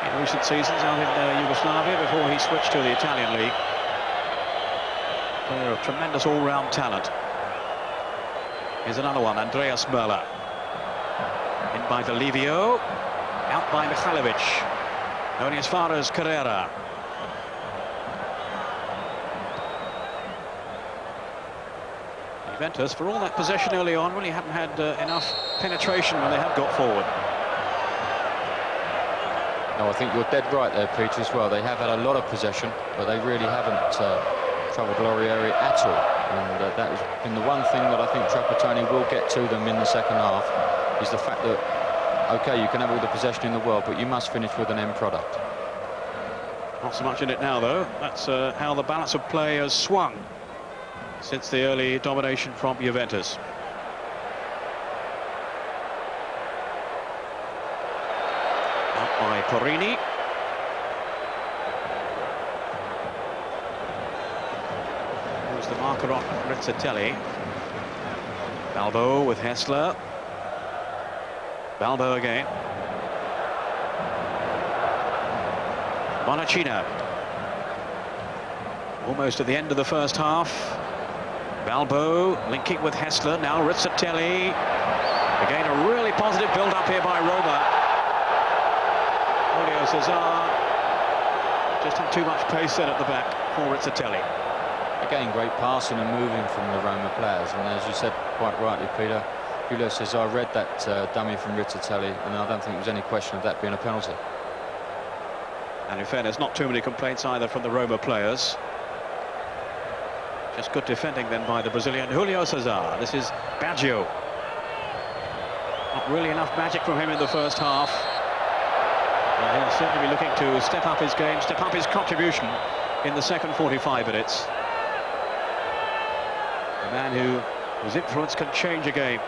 in recent seasons out in Yugoslavia before he switched to the Italian league. Player of tremendous all-round talent. Here's another one, Andreas Möller. In by Delivio, out by Mihajlovic. Only as far as Carrera. Juventus, for all that possession early on, really haven't had enough penetration when they have got forward. No, I think you're dead right there, Peter, as well. They have had a lot of possession, but they really haven't troubled Laurieri at all. And that has been the one thing that I think Trapattoni will get to them in the second half, is the fact that, OK, you can have all the possession in the world, but you must finish with an end product. Not so much in it now, though. That's how the balance of play has swung since the early domination from Juventus. Out by Porrini. Who's the marker on Rizzatelli. Balbo with Hessler. Balbo again. Bonacino. Almost at the end of the first half. Balbo linking with Hessler, now Rizzatelli. Again, a really positive build-up here by Roma. Julio Cesar just had too much pace then at the back for Rizzatelli. Again, great passing and moving from the Roma players. And as you said quite rightly, Peter, Julio Cesar read that dummy from Rizzatelli, and I don't think there was any question of that being a penalty. And in fairness, not too many complaints either from the Roma players. Just good defending then by the Brazilian Julio Cesar. This is Baggio. Not really enough magic from him in the first half. And he'll certainly be looking to step up his game, step up his contribution in the second 45 minutes. A man whose influence can change a game.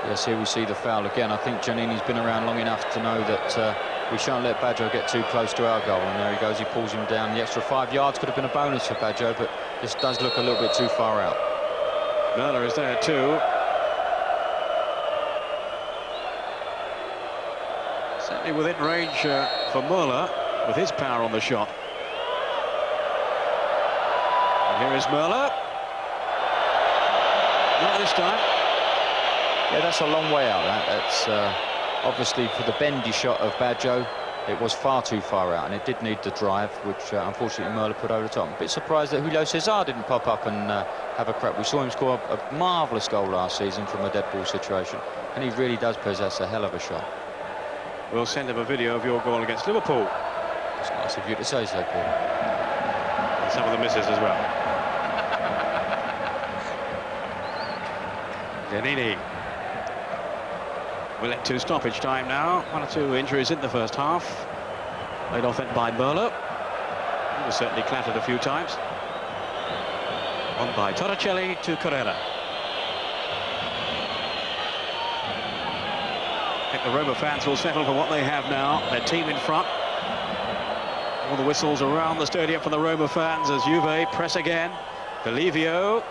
Yes, here we see the foul again. I think Giannini's been around long enough to know that we shan't let Baggio get too close to our goal. And there he goes, he pulls him down. The extra 5 yards could have been a bonus for Baggio, but this does look a little bit too far out. Möller is there too. Certainly within range for Möller with his power on the shot. And here is Möller. Not this time. Yeah, that's a long way out. That's obviously for the bendy shot of Baggio. It was far too far out, and it did need the drive, which unfortunately Möller put over the top. I'm a bit surprised that Julio Cesar didn't pop up and have a crack. We saw him score a marvellous goal last season from a dead ball situation, and he really does possess a hell of a shot. We'll send him a video of your goal against Liverpool. It's nice of you to say so, Paul. And some of the misses as well. Giannini. We're into stoppage time now. 1 or 2 injuries in the first half. Laid off it by Möller. He was certainly clattered a few times. On by Torricelli to Carrera. I think the Roma fans will settle for what they have now. Their team in front. All the whistles around the stadium for the Roma fans as Juve press again. Delivio.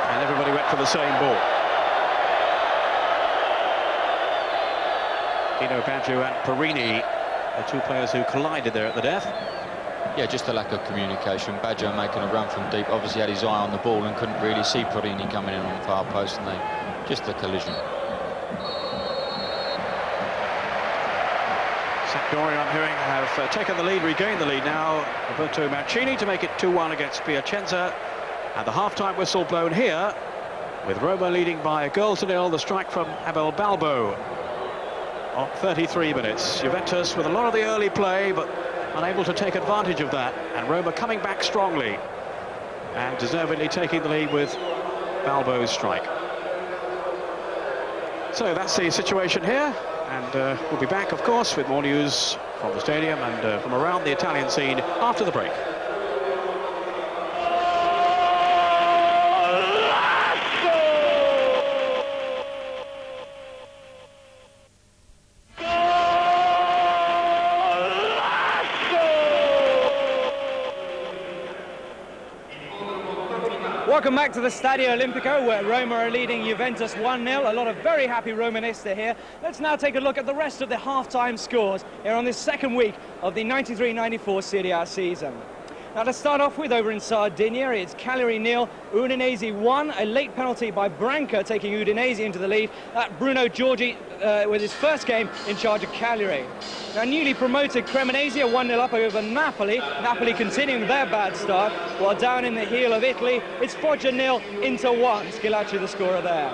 And everybody went for the same ball. Baggio and Porrini, the 2 players who collided there at the death. Yeah, just a lack of communication. Baggio making a run from deep, obviously had his eye on the ball and couldn't really see Porrini coming in on the far post, and just a collision. Sampdoria, I'm hearing, have taken the lead, regained the lead now. Roberto Mancini to make it 2-1 against Piacenza. And the half-time whistle blown here with Roma leading by a goal to nil. The strike from Abel Balbo on 33 minutes. Juventus with a lot of the early play, but unable to take advantage of that, and Roma coming back strongly and deservedly taking the lead with Balbo's strike. So that's the situation here, and we'll be back, of course, with more news from the stadium and from around the Italian scene after the break. Welcome back to the Stadio Olimpico, where Roma are leading Juventus 1-0. A lot of very happy Romanisti here. Let's now take a look at the rest of the half-time scores here on this second week of the 93-94 Serie A season. Now, to start off with, over in Sardinia, it's Cagliari 0, Udinese 1, a late penalty by Branca taking Udinese into the lead. Bruno Giorgi with his first game in charge of Cagliari. Now, newly promoted Cremonese are 1-0 up over Napoli. Napoli continuing their bad start, while down in the heel of Italy, it's Foggia 0, Inter 1. Schillaci the scorer there.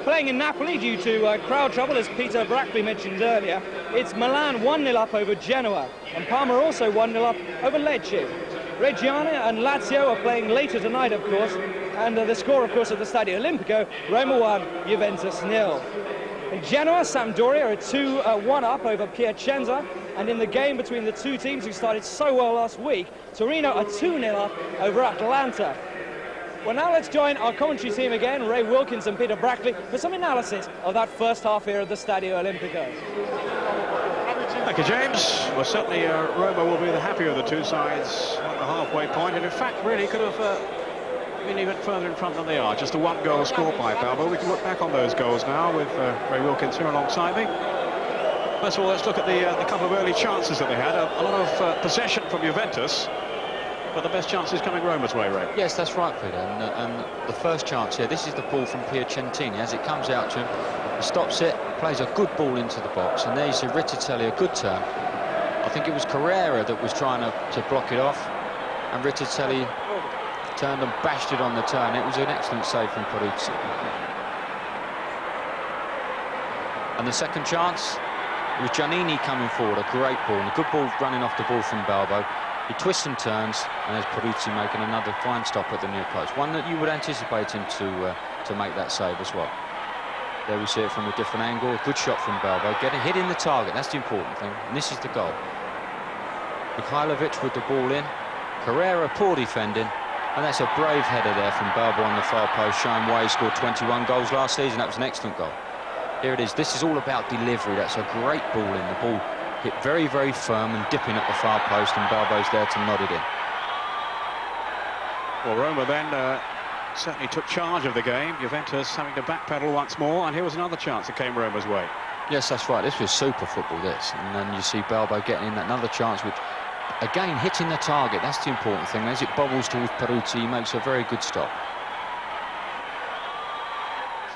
Playing in Napoli due to crowd trouble, as Peter Brackley mentioned earlier, it's Milan 1-0 up over Genoa, and Parma also 1-0 up over Lecce. Reggiana and Lazio are playing later tonight, of course, and the score, of course, at the Stadio Olimpico, Roma 1, Juventus 0. In Genoa, Sampdoria are 2-1 up over Piacenza, and in the game between the two teams who started so well last week, Torino are 2-0 up over Atalanta. Well, now let's join our commentary team again, Ray Wilkins and Peter Brackley, for some analysis of that first half here at the Stadio Olimpico. Thank you, James. Well, certainly Roma will be the happier of the two sides at the halfway point, and in fact really could have been even further in front than they are. Just a one-goal score by Balbo. We can look back on those goals now with Ray Wilkins here alongside me. First of all, let's look at the couple of early chances that they had. A lot of possession from Juventus, but the best chances coming Roma's way, Ray. Yes, that's right, Peter. And the first chance here, this is the ball from Piacentini. As it comes out to him, he stops it, plays a good ball into the box, and there you see Rittitelli, a good turn. I think it was Carrera that was trying to block it off, and Rittitelli turned and bashed it on the turn. It was an excellent save from Peruzzi. And the second chance, it was Giannini coming forward, a great ball, and a good ball running off the ball from Balbo. He twists and turns, and there's Peruzzi making another fine stop at the near post. One that you would anticipate him to make that save as well. There we see it from a different angle. A good shot from Balbo, hitting the target. That's the important thing. And this is the goal. Mihailovic with the ball in. Carrera poor defending, and that's a brave header there from Balbo on the far post, showing why he scored 21 goals last season. That was an excellent goal. Here it is. This is all about delivery. That's a great ball in. The ball hit very, very firm and dipping at the far post, and Balbo's there to nod it in. Well, Roma then certainly took charge of the game. Juventus having to backpedal once more, and here was another chance that came Roma's way. Yes, that's right. This was super football, this. And then you see Balbo getting in another chance, which, again, hitting the target. That's the important thing. As it bobbles towards Peruzzi, he makes a very good stop.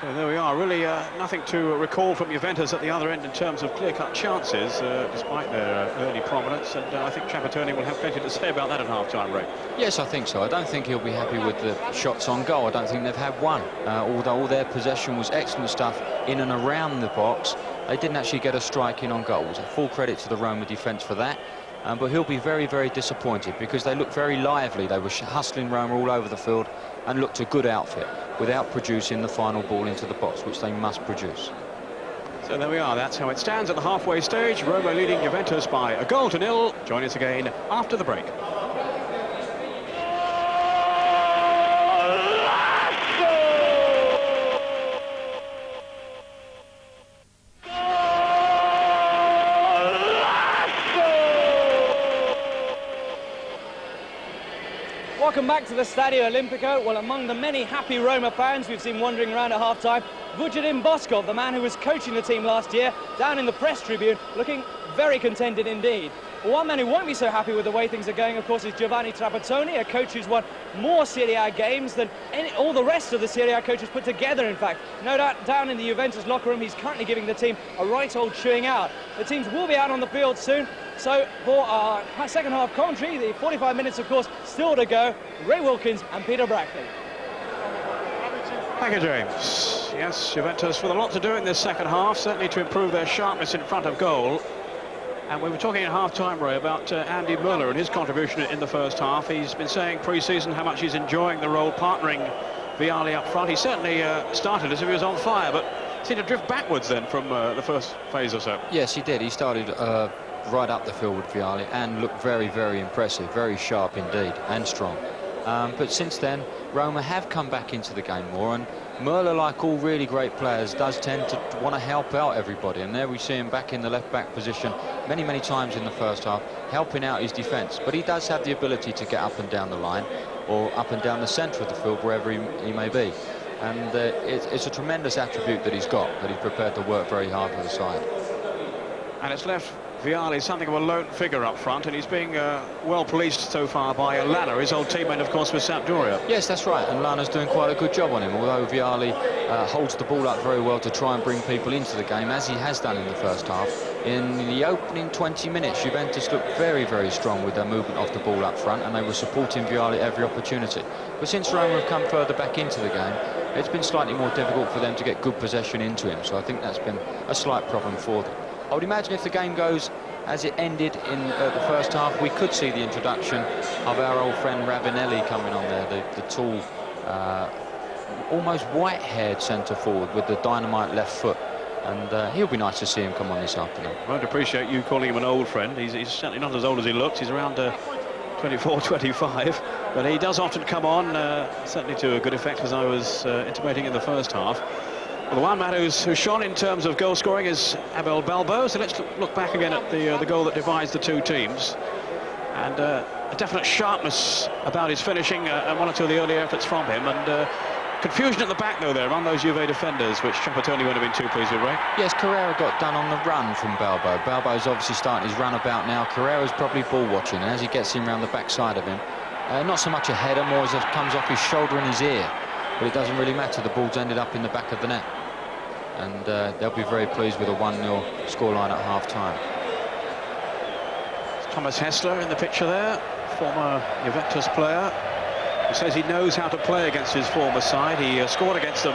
So there we are, really nothing to recall from Juventus at the other end in terms of clear-cut chances, despite their early prominence, and I think Trapattoni will have plenty to say about that at half-time, Ray. Yes, I think so. I don't think he'll be happy with the shots on goal. I don't think they've had one, although all their possession was excellent stuff in and around the box. They didn't actually get a strike in on goals. Full credit to the Roma defence for that. But he'll be very, very disappointed because they looked very lively. They were hustling Roma all over the field and looked a good outfit without producing the final ball into the box, which they must produce. So there we are. That's how it stands at the halfway stage. Roma leading Juventus by a goal to nil. Join us again after the break. Welcome back to the Stadio Olimpico. Well, among the many happy Roma fans we've seen wandering around at half-time, Vujadin Boskov, the man who was coaching the team last year, down in the press tribune, looking very contented indeed. Well, one man who won't be so happy with the way things are going, of course, is Giovanni Trapattoni, a coach who's won more Serie A games than all the rest of the Serie A coaches put together, in fact. No doubt, down in the Juventus locker room, he's currently giving the team a right old chewing out. The teams will be out on the field soon. So for our second half commentary, the 45 minutes, of course, still to go, Ray Wilkins and Peter Brackley. Thank you, James. Yes, Juventus with a lot to do in this second half, certainly to improve their sharpness in front of goal. And we were talking at half-time, Ray, about Andy Muller and his contribution in the first half. He's been saying pre-season how much he's enjoying the role partnering Vialli up front. He certainly started as if he was on fire, but seemed to drift backwards then from the first phase or so. Yes, he did. He started right up the field with Vialli and looked very, very impressive, very sharp indeed, and strong. But since then, Roma have come back into the game more, and Muller, like all really great players, does tend to want to help out everybody. And there we see him back in the left-back position many, many times in the first half, helping out his defence. But he does have the ability to get up and down the line, or up and down the centre of the field, wherever he may be. And it's a tremendous attribute that he's got, that he's prepared to work very hard for the side. And it's left Vialli something of a lone figure up front, and he's being well policed so far by Lana, his old teammate, of course, with Sampdoria. Yes, that's right, and Lana's doing quite a good job on him, although Vialli holds the ball up very well to try and bring people into the game, as he has done in the first half. In the opening 20 minutes, Juventus looked very, very strong with their movement off the ball up front, and they were supporting Vialli every opportunity. But since Roma have come further back into the game, it's been slightly more difficult for them to get good possession into him, so I think that's been a slight problem for them. I would imagine if the game goes as it ended in the first half, we could see the introduction of our old friend Ravanelli coming on there, the tall, almost white-haired centre-forward with the dynamite left foot. And he'll be nice to see him come on this afternoon. I won't appreciate you calling him an old friend. He's certainly not as old as he looks. He's around 24, 25. But he does often come on, certainly to a good effect, as I was intimating in the first half. Well, the one man who's shone in terms of goal scoring is Abel Balbo. So let's look back again at the goal that divides the two teams. And a definite sharpness about his finishing, and one or two of the early efforts from him. And confusion at the back, though, there, among those Juve defenders, which Trapattoni won't have been too pleased with, Ray. Yes, Carrera got done on the run from Balbo. Balbo's obviously starting his runabout now. Carrera's probably ball-watching, and as he gets in round the backside of him, not so much a header, more as it comes off his shoulder and his ear. But it doesn't really matter. The ball's ended up in the back of the net. And they'll be very pleased with a 1-0 scoreline at half-time. Thomas Hessler in the picture there, former Juventus player, who says he knows how to play against his former side. He scored against them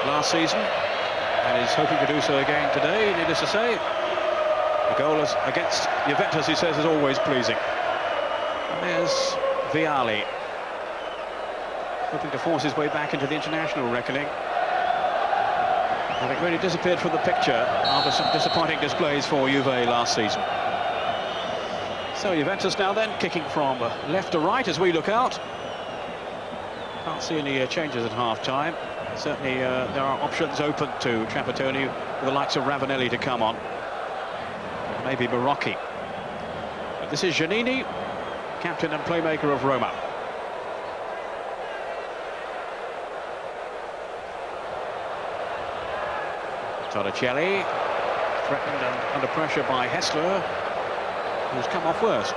last season and is hoping to do so again today, needless to say. The goal is against Juventus, he says, is always pleasing. And there's Vialli, hoping to force his way back into the international reckoning, having really disappeared from the picture after some disappointing displays for Juve last season. So Juventus now then kicking from left to right as we look out. Can't see any changes at half-time. Certainly there are options open to Trapattoni with the likes of Ravanelli to come on. Maybe Barocchi. But this is Giannini, captain and playmaker of Roma. Torricelli, threatened and under pressure by Hessler, who's come off worst.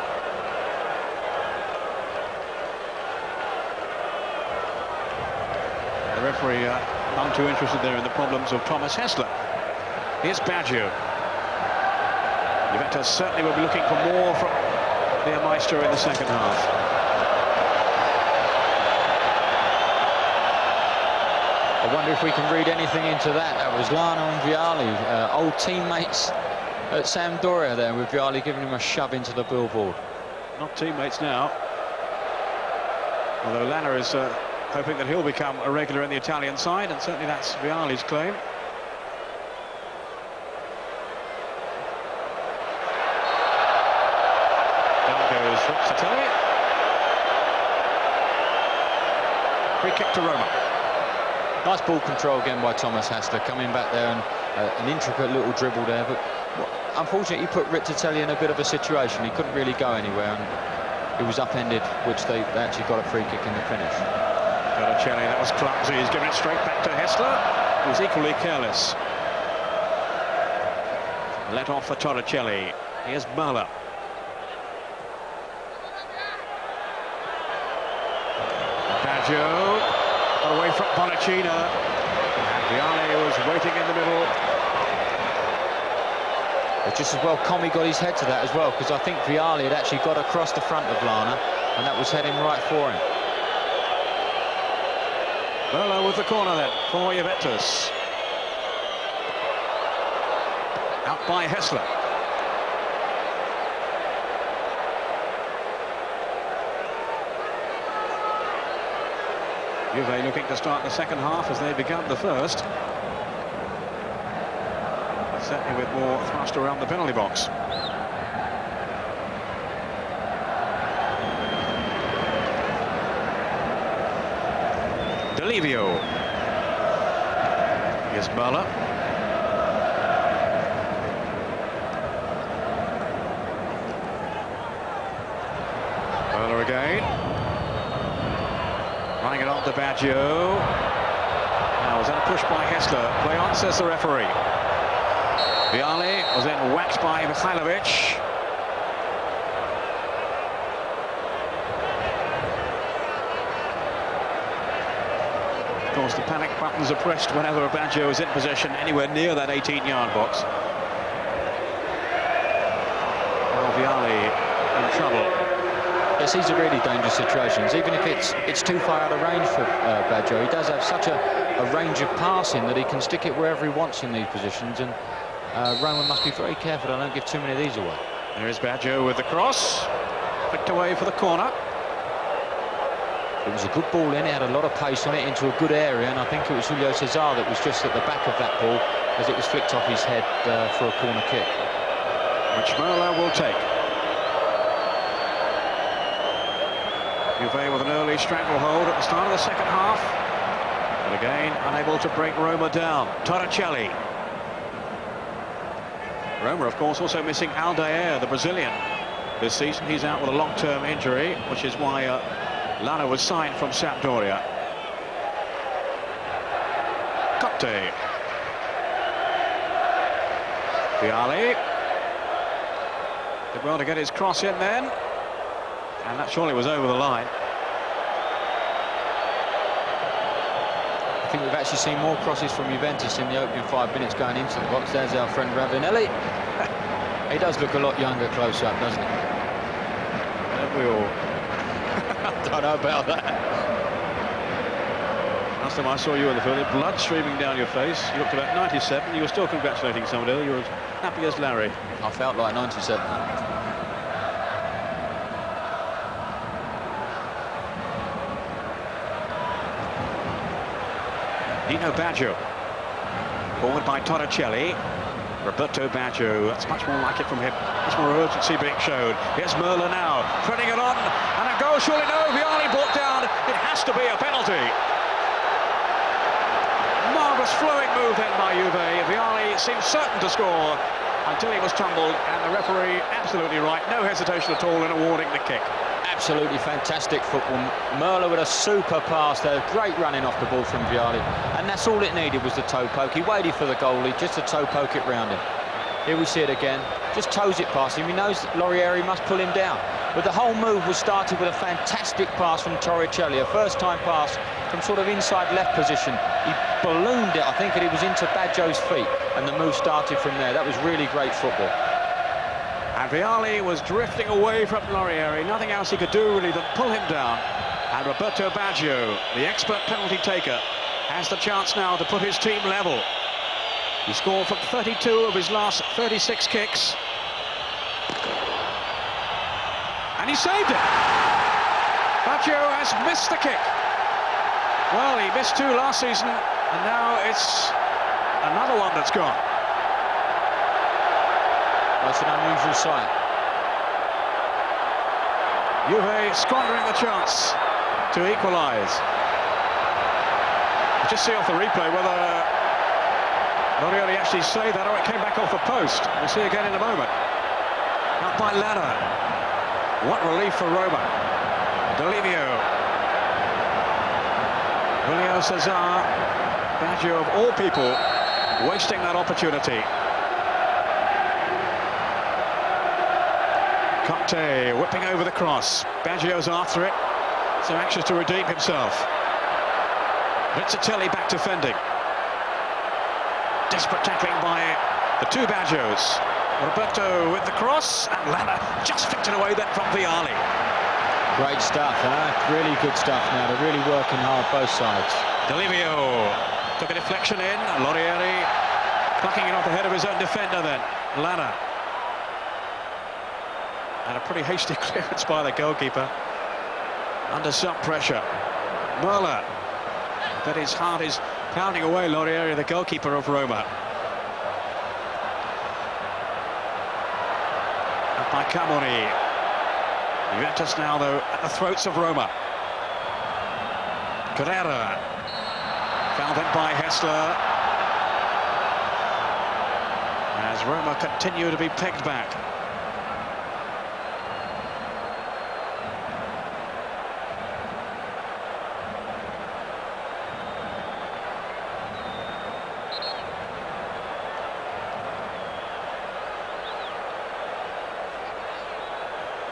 The referee none too interested there in the problems of Thomas Hessler. Here's Baggio. Juventus certainly will be looking for more from their maestro in the second half. I wonder if we can read anything into that. That was Lana and Vialli, old teammates at Sampdoria there, with Vialli giving him a shove into the billboard. Not teammates now. Although Lana is hoping that he'll become a regular in the Italian side, and certainly that's Vialli's claim. Down goes Rizzatelli. Free kick to Roma. Nice ball control again by Thomas Hessler, coming back there, and an intricate little dribble there. But unfortunately, he put Rizzatelli in a bit of a situation. He couldn't really go anywhere, and he was upended, which they actually got a free kick in the finish. Torricelli, that was clumsy. He's given it straight back to Hessler, who was equally careless. Let off for Torricelli. Here's Muller. Baggio. Got away from Bonacina, and Vialli was waiting in the middle. It's just as well Comi got his head to that as well, because I think Vialli had actually got across the front of Lana, and that was heading right for him. Merlo with the corner then for Juventus. Out by Hessler. Juve looking to start the second half as they began the first. But certainly with more thrust around the penalty box. Delivio. Here's Merlo. Merlo again. Running it on to Baggio. Now was that a push by Hessler? Play on, says the referee. Vialli was then whacked by Mihailovic. Of course, the panic buttons are pressed whenever Baggio is in possession anywhere near that 18-yard box. Well, Vialli in trouble. Yes, these are really dangerous situations. Even if it's too far out of range for Baggio, he does have such a range of passing that he can stick it wherever he wants in these positions, and Roma must be very careful they don't give too many of these away. There is Baggio with the cross. Flicked away for the corner. It was a good ball in, it had a lot of pace on it into a good area, and I think it was Julio Cesar that was just at the back of that ball as it was flicked off his head for a corner kick. Which Merlo will take. Juve with an early stranglehold at the start of the second half. But again, unable to break Roma down. Torricelli. Roma, of course, also missing Aldair, the Brazilian, this season. He's out with a long-term injury, which is why Lara was signed from Sampdoria. Conte. Vialli. Did well to get his cross in then. And that surely was over the line. I think we've actually seen more crosses from Juventus in the opening 5 minutes going into the box. There's our friend Ravanelli. He does look a lot younger close up, doesn't he? Don't we all? Don't know about that. Last time I saw you in the field, blood streaming down your face. You looked about 97. You were still congratulating somebody else. You were as happy as Larry. I felt like 97. Nino Baggio. Forward by Torricelli. Roberto Baggio. That's much more like it from him. Much more urgency being shown. Here's Merlo now. Threading it on. And a goal, surely no. Vialli brought down. It has to be a penalty. Marvellous flowing move then by Juve. Vialli seemed certain to score until he was tumbled. And the referee, absolutely right. No hesitation at all in awarding the kick. Absolutely fantastic football. Merlo with a super pass there. Great running off the ball from Vialli. And that's all it needed was the toe poke. He waited for the goalie just to toe poke it round him. Here we see it again. Just toes it past him. He knows that Laurieri must pull him down. But the whole move was started with a fantastic pass from Torricelli. A first-time pass from sort of inside left position. He ballooned it, I think, and it was into Baggio's feet. And the move started from there. That was really great football. And Vialli was drifting away from Laurieri. Nothing else he could do really than pull him down. And Roberto Baggio, the expert penalty taker, has the chance now to put his team level. He scored from 32 of his last 36 kicks. And he saved it. Baggio has missed the kick. Well, he missed 2 last season, and now it's another one that's gone. That's an unusual sight. Juve squandering the chance to equalise. Just see off the replay whether Laurieri actually saved that or it came back off the post. We'll see again in a moment. Out by Lana. What relief for Roma. Delivio. Julio Cesar. Baggio, of all people, wasting that opportunity. Conte whipping over the cross. Baggio's after it, so anxious to redeem himself. Rizzatelli back defending. Desperate tackling by the 2 Baggios. Roberto with the cross, and Lana just flicked it away then from Vialli. Great stuff, huh? Really good stuff now. They're really working hard, both sides. Delivio took a deflection in. Laurieri plucking it off the head of his own defender then. Lana. And a pretty hasty clearance by the goalkeeper. Under some pressure. Muller. But his heart is pounding away. Laurieri, the goalkeeper of Roma. Up by Camoni. Juventus now, though, at the throats of Roma. Carrera. Fouled in by Hessler. As Roma continue to be pegged back.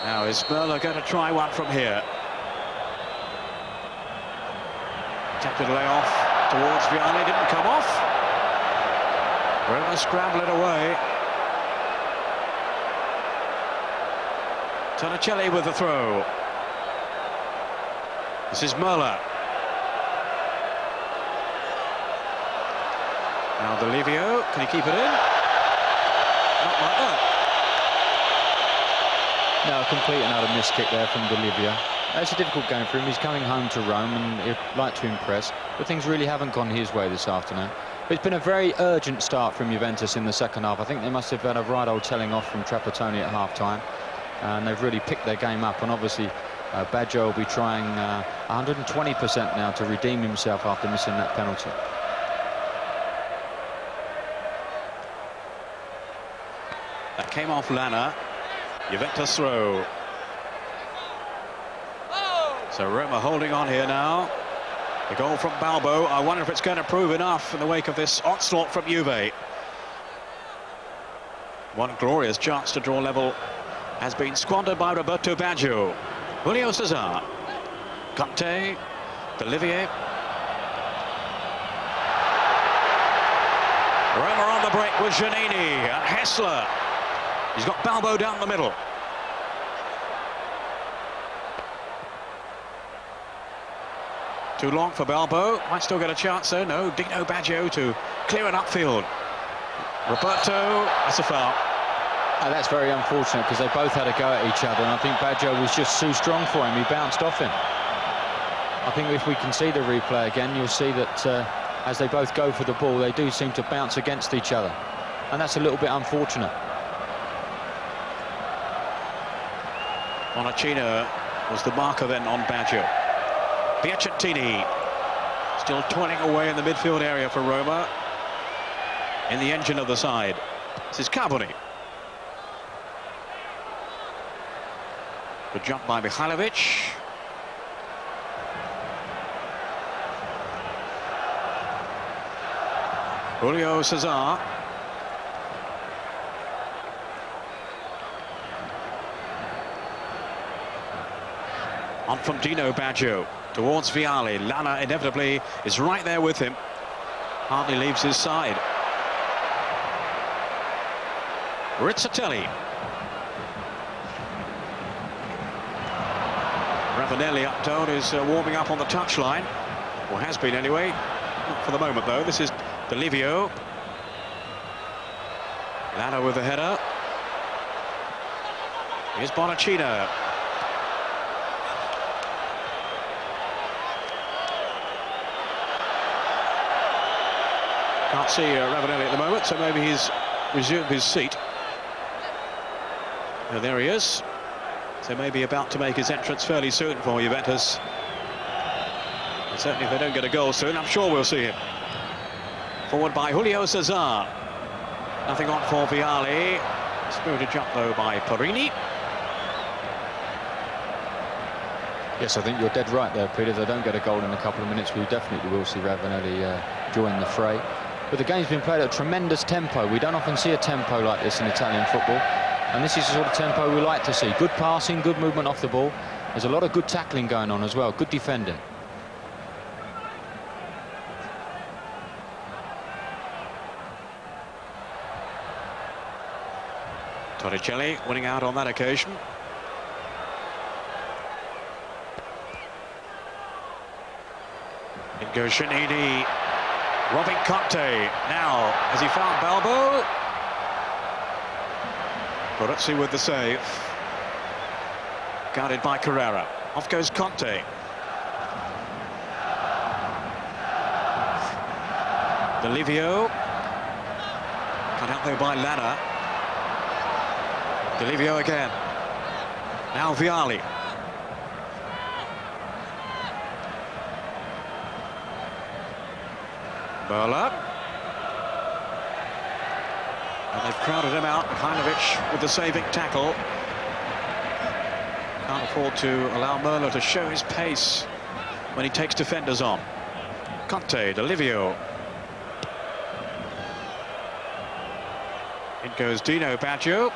Now is Merla going to try one from here? Attempted to lay off towards Vianney, didn't come off. Roma scramble it away. Tonacelli with the throw. This is Merla. Now Delivio, can he keep it in? Not like that. No, a complete and utter miss kick there from Delivio. It's a difficult game for him. He's coming home to Rome and he'd like to impress, but things really haven't gone his way this afternoon. But it's been a very urgent start from Juventus in the second half. I think they must have had a right old telling off from Trapattoni at half-time, and they've really picked their game up. And obviously, Baggio will be trying 120% now to redeem himself after missing that penalty. That came off Lana. Juventus throw. So Roma holding on here now. The goal from Balbo. I wonder if it's going to prove enough in the wake of this onslaught from Juve. One glorious chance to draw level has been squandered by Roberto Baggio. Julio Cesar. Conte. D'Olivier. Roma on the break with Giannini and Hessler. He's got Balbo down the middle. Too long for Balbo. Might still get a chance though. No, Dino Baggio to clear it upfield. Roberto, that's a foul. That's very unfortunate because they both had a go at each other, and I think Baggio was just too strong for him. He bounced off him. I think if we can see the replay again, you'll see that as they both go for the ball, they do seem to bounce against each other, and that's a little bit unfortunate. Monachino was the marker then on Baggio. Piacentini still toiling away in the midfield area for Roma. In the engine of the side. This is Carboni. Good jump by Mihailovic. Julio Cesar. On from Dino Baggio towards Vialli. Lana inevitably is right there with him. Hardly leaves his side. Rizzatelli. Ravanelli up down is warming up on the touchline. Or has been anyway. Not for the moment though. This is Delivio. Lana with the header. Here's Bonacino. Can't see Ravanelli at the moment, so maybe he's resumed his seat. And there he is. So maybe about to make his entrance fairly soon for Juventus. And certainly if they don't get a goal soon, I'm sure we'll see him. Forward by Julio Cesar. Nothing on for Vialli. Spirited jump though by Parini. Yes, I think you're dead right there, Peter. If they don't get a goal in a couple of minutes, we definitely will see Ravanelli join the fray. But the game's been played at a tremendous tempo. We don't often see a tempo like this in Italian football. And this is the sort of tempo we like to see. Good passing, good movement off the ball. There's a lot of good tackling going on as well. Good defending. Torricelli winning out on that occasion. Goes Giannini, robbing Conte. Now, has he found Balbo? Baruzzi with the save. Guarded by Carrera. Off goes Conte. Delivio. Cut out there by Lana. Delivio again. Now Vialli. Merla. And they've crowded him out. Mihailovic with the saving tackle. Can't afford to allow Merla to show his pace when he takes defenders on. Conte, Delivio. In goes Dino Baggio.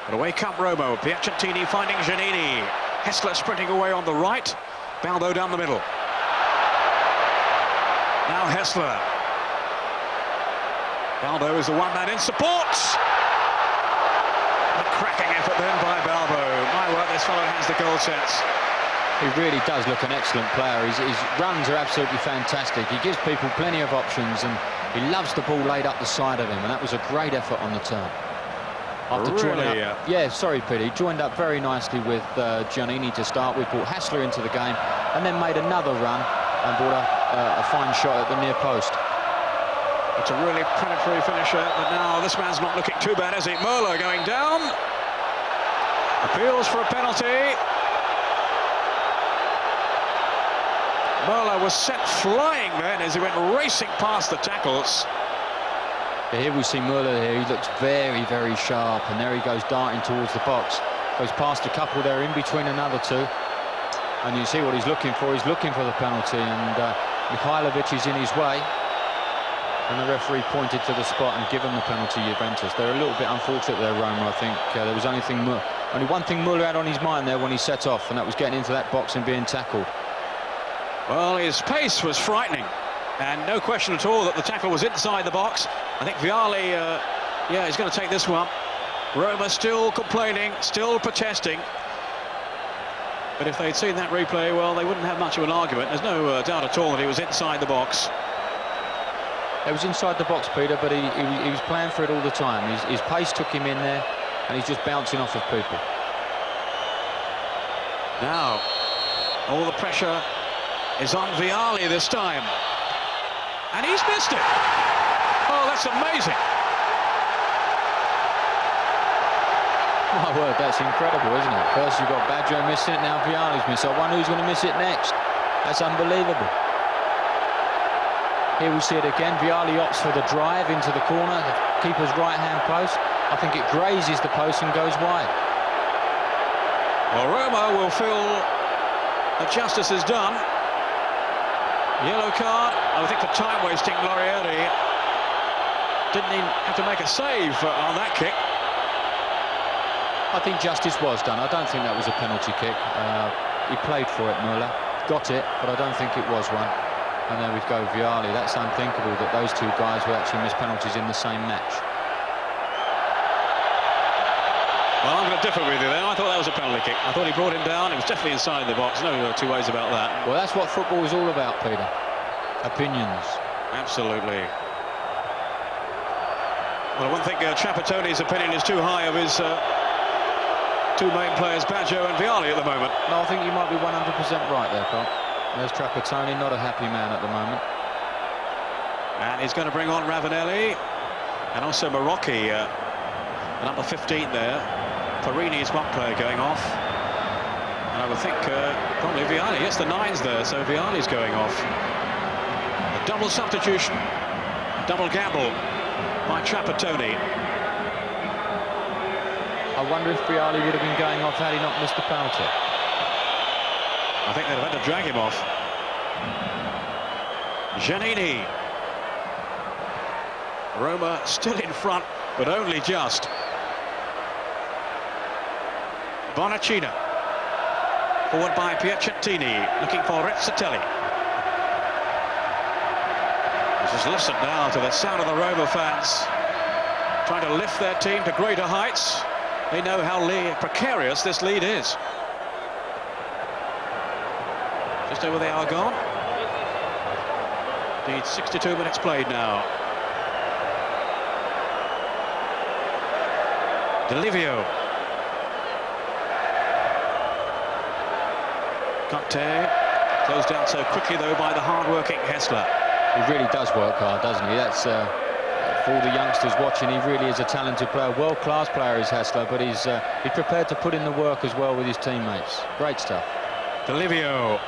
But away come Romo. Piacentini finding Giannini. Hessler sprinting away on the right. Balbo down the middle. Now Hessler. Balbo is the one man in support. A cracking effort then by Balbo. My word, this fellow has the goal sense. He really does look an excellent player. His runs are absolutely fantastic. He gives people plenty of options, and he loves the ball laid up the side of him, and that was a great effort on the turn. After joining up, yeah, sorry, Peter. He joined up very nicely with Giannini to start with, brought Hassler into the game, and then made another run and brought a fine shot at the near post. It's a really predatory finisher, but now this man's not looking too bad, is he? Merla going down. Appeals for a penalty. Merla was sent flying then as he went racing past the tackles. Here we see Merla here. He looks very, very sharp, and there he goes darting towards the box. Goes past a couple there, in between another two. And you see what he's looking for. He's looking for the penalty, and Mihailovic is in his way. And the referee pointed to the spot and given the penalty Juventus. They're a little bit unfortunate there, Roma. I think there was only one thing Müller had on his mind there when he set off, and that was getting into that box and being tackled. Well, his pace was frightening, and no question at all that the tackle was inside the box. I think Vialli, yeah, he's going to take this one. Roma still complaining, still protesting. But if they'd seen that replay, well, they wouldn't have much of an argument. There's no doubt at all that he was inside the box. It was inside the box, Peter, but he was playing for it all the time. His pace took him in there, and he's just bouncing off of people. Now, all the pressure is on Vialli this time. And he's missed it. Oh, that's amazing. My word, that's incredible, isn't it? First you've got Baggio missing it, now Vialli's missed it. I wonder who's going to miss it next. That's unbelievable. Here we see it again. Vialli opts for the drive into the corner, the keeper's right-hand post. I think it grazes the post and goes wide. Well, Roma will feel that justice is done. Yellow card, I think, for time-wasting Laurieri. Didn't even have to make a save on that kick. I think justice was done. I don't think that was a penalty kick. He played for it, Müller. Got it, but I don't think it was one. And there we go, Vialli. That's unthinkable that those two guys would actually miss penalties in the same match. Well, I'm going to differ with you there. I thought that was a penalty kick. I thought he brought him down. It was definitely inside the box. No two ways about that. Well, that's what football is all about, Peter. Opinions. Absolutely. Well, I wouldn't think Trapattoni's opinion is too high of his two main players, Baggio and Vialli, at the moment. No, I think you might be 100% right there, Carl. There's Trapattoni, not a happy man at the moment. And he's going to bring on Ravanelli and also Marocchi, number 15 there. Farini is one player going off. And I would think probably Vialli. Yes, the 9's there, so Vialli's going off. A double substitution, double gamble by Trapattoni. I wonder if Vialli would have been going off had he not missed the penalty. I think they'd have had to drag him off. Giannini. Roma still in front, but only just. Bonacina. Forward by Piacentini, looking for Rizzatelli. Just listen now to the sound of the Roma fans, trying to lift their team to greater heights. They know how precarious this lead is. Just over the Argonne. Indeed, 62 minutes played now. Delivio. Conte closed down so quickly, though, by the hard-working Hessler. He really does work hard, doesn't he? That's for all the youngsters watching. He really is a talented player, world-class player is Hessler, but he's prepared to put in the work as well with his teammates. Great stuff. Delivio.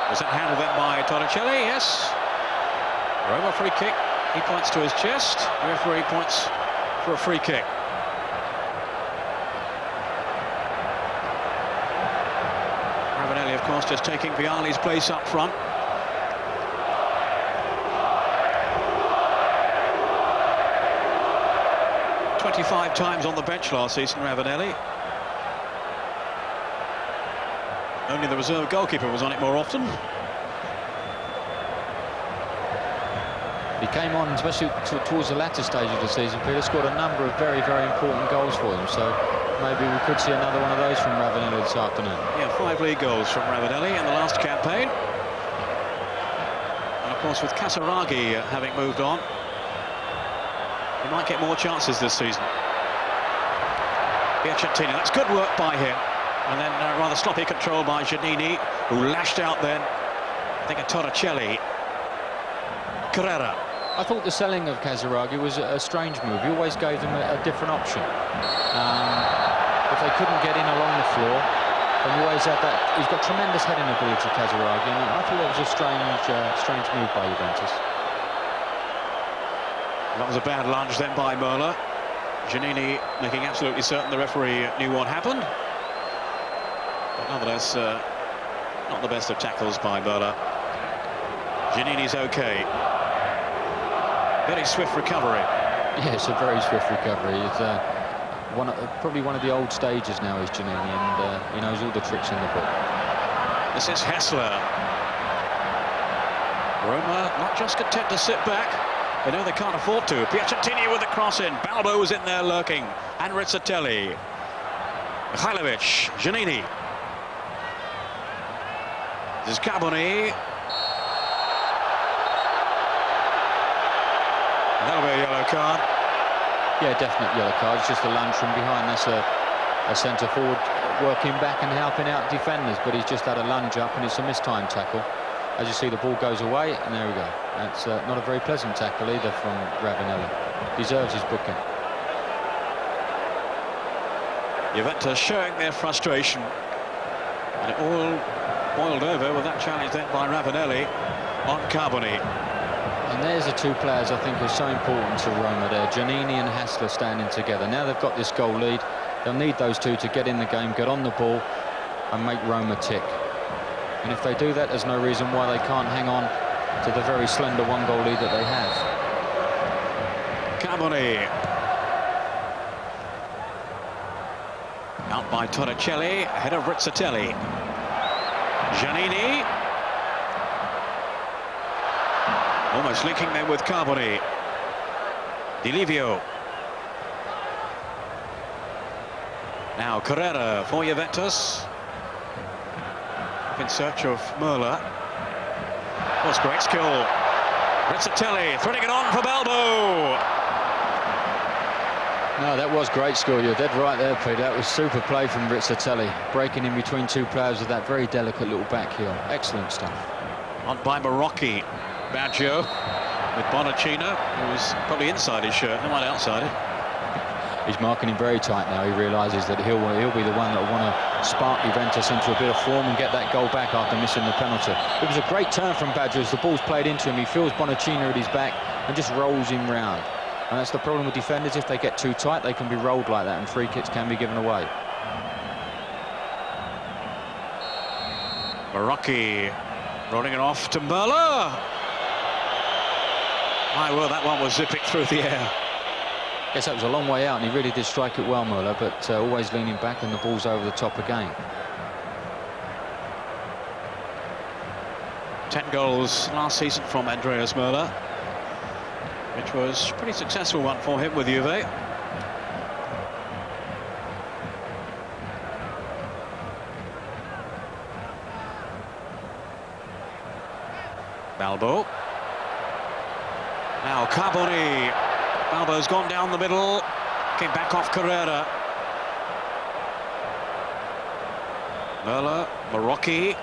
Was it handled then by Torricelli? Yes. Roma free kick. He points to his chest. The referee points for a free kick. Ravanelli, of course, just taking Vialli's place up front. "25 times on the bench last season, Ravanelli. Only the reserve goalkeeper was on it more often. He came on, especially towards the latter stage of the season, Peter, scored a number of very, very important goals for him. So maybe we could see another one of those from Ravanelli this afternoon. Yeah, 5 league goals from Ravanelli in the last campaign. And of course, with Casaraghi having moved on, he might get more chances this season. Piacentini, that's good work by him. And then rather sloppy control by Giannini, who lashed out then. I think a Torricelli. Carrera. I thought the selling of Casaraghi was a strange move. He always gave them a different option. If they couldn't get in along the floor, then he always had that. He's got tremendous heading ability, Casaraghi, and I thought it was a strange move by Juventus. That was a bad lunge then by Möller. Giannini making absolutely certain the referee knew what happened. But nonetheless, not the best of tackles by Möller. Giannini's okay. Very swift recovery. Yes, a very swift recovery. It's probably one of the old stages now is Giannini, and he knows all the tricks in the book. This is Hessler. Roma not just content to sit back. They know they can't afford to. Piacentini with the cross in. Balbo was in there lurking. And Rizzatelli. Mikhailovic. Giannini. This is Carboni. That'll be a yellow card. Yeah, definite yellow card. It's just a lunge from behind. That's a centre forward working back and helping out defenders, but he's just had a lunge up and it's a mistimed tackle. As you see, the ball goes away, and there we go. That's not a very pleasant tackle either from Ravanelli. Deserves his booking. Juventus showing their frustration. And it all boiled over with that challenge then by Ravanelli on Carboni. And there's the two players I think are so important to Roma there. Giannini and Hessler standing together. Now they've got this goal lead. They'll need those two to get in the game, get on the ball, and make Roma tick. And if they do that, there's no reason why they can't hang on to the very slender one-goal lead that they have. Carboni. Out by Torricelli, ahead of Rizzatelli. Giannini. Almost linking them with Carboni. Delivio. Now Carrera for Juventus. In search of Möller. Was great skill. Rizzatelli threading it on for Balbo. No, that was great skill. You're dead right there, Peter. That was super play from Rizzatelli, breaking in between two players with that very delicate little back heel. Excellent stuff. On by Marocchi. Baggio with Bonacina, who's probably inside his shirt, not outside it. He's marking him very tight now. He realises that he'll be the one that will want to spark Juventus into a bit of form and get that goal back after missing the penalty. It was a great turn from Baggio as the ball's played into him. He feels Bonacina at his back and just rolls him round. And that's the problem with defenders. If they get too tight, they can be rolled like that, and free kicks can be given away. Marocchi rolling it off to Möller. My word, that one was zipping through the air. Yes, that was a long way out, and he really did strike it well, Möller, but always leaning back, and the ball's over the top again. 10 goals last season from Andreas Möller, which was a pretty successful one for him with Juve. Balbo. Now Carboni. Balbo's gone down the middle. Came back off Carrera. Merla, Marocchi.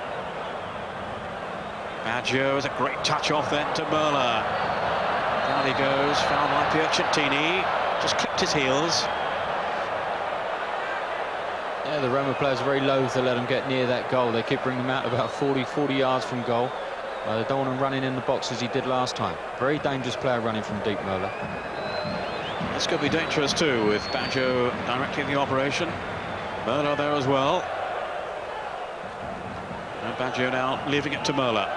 Baggio is a great touch off then to Merla. Down he goes, foul by Piacentini. Just clipped his heels. Yeah, the Roma players are very loath to let him get near that goal. They keep bringing him out about 40 yards from goal. They don't want him running in the box as he did last time. Very dangerous player running from deep, Merla. This could be dangerous too, with Baggio directing the operation. Merla there as well. And Baggio now leaving it to Merla.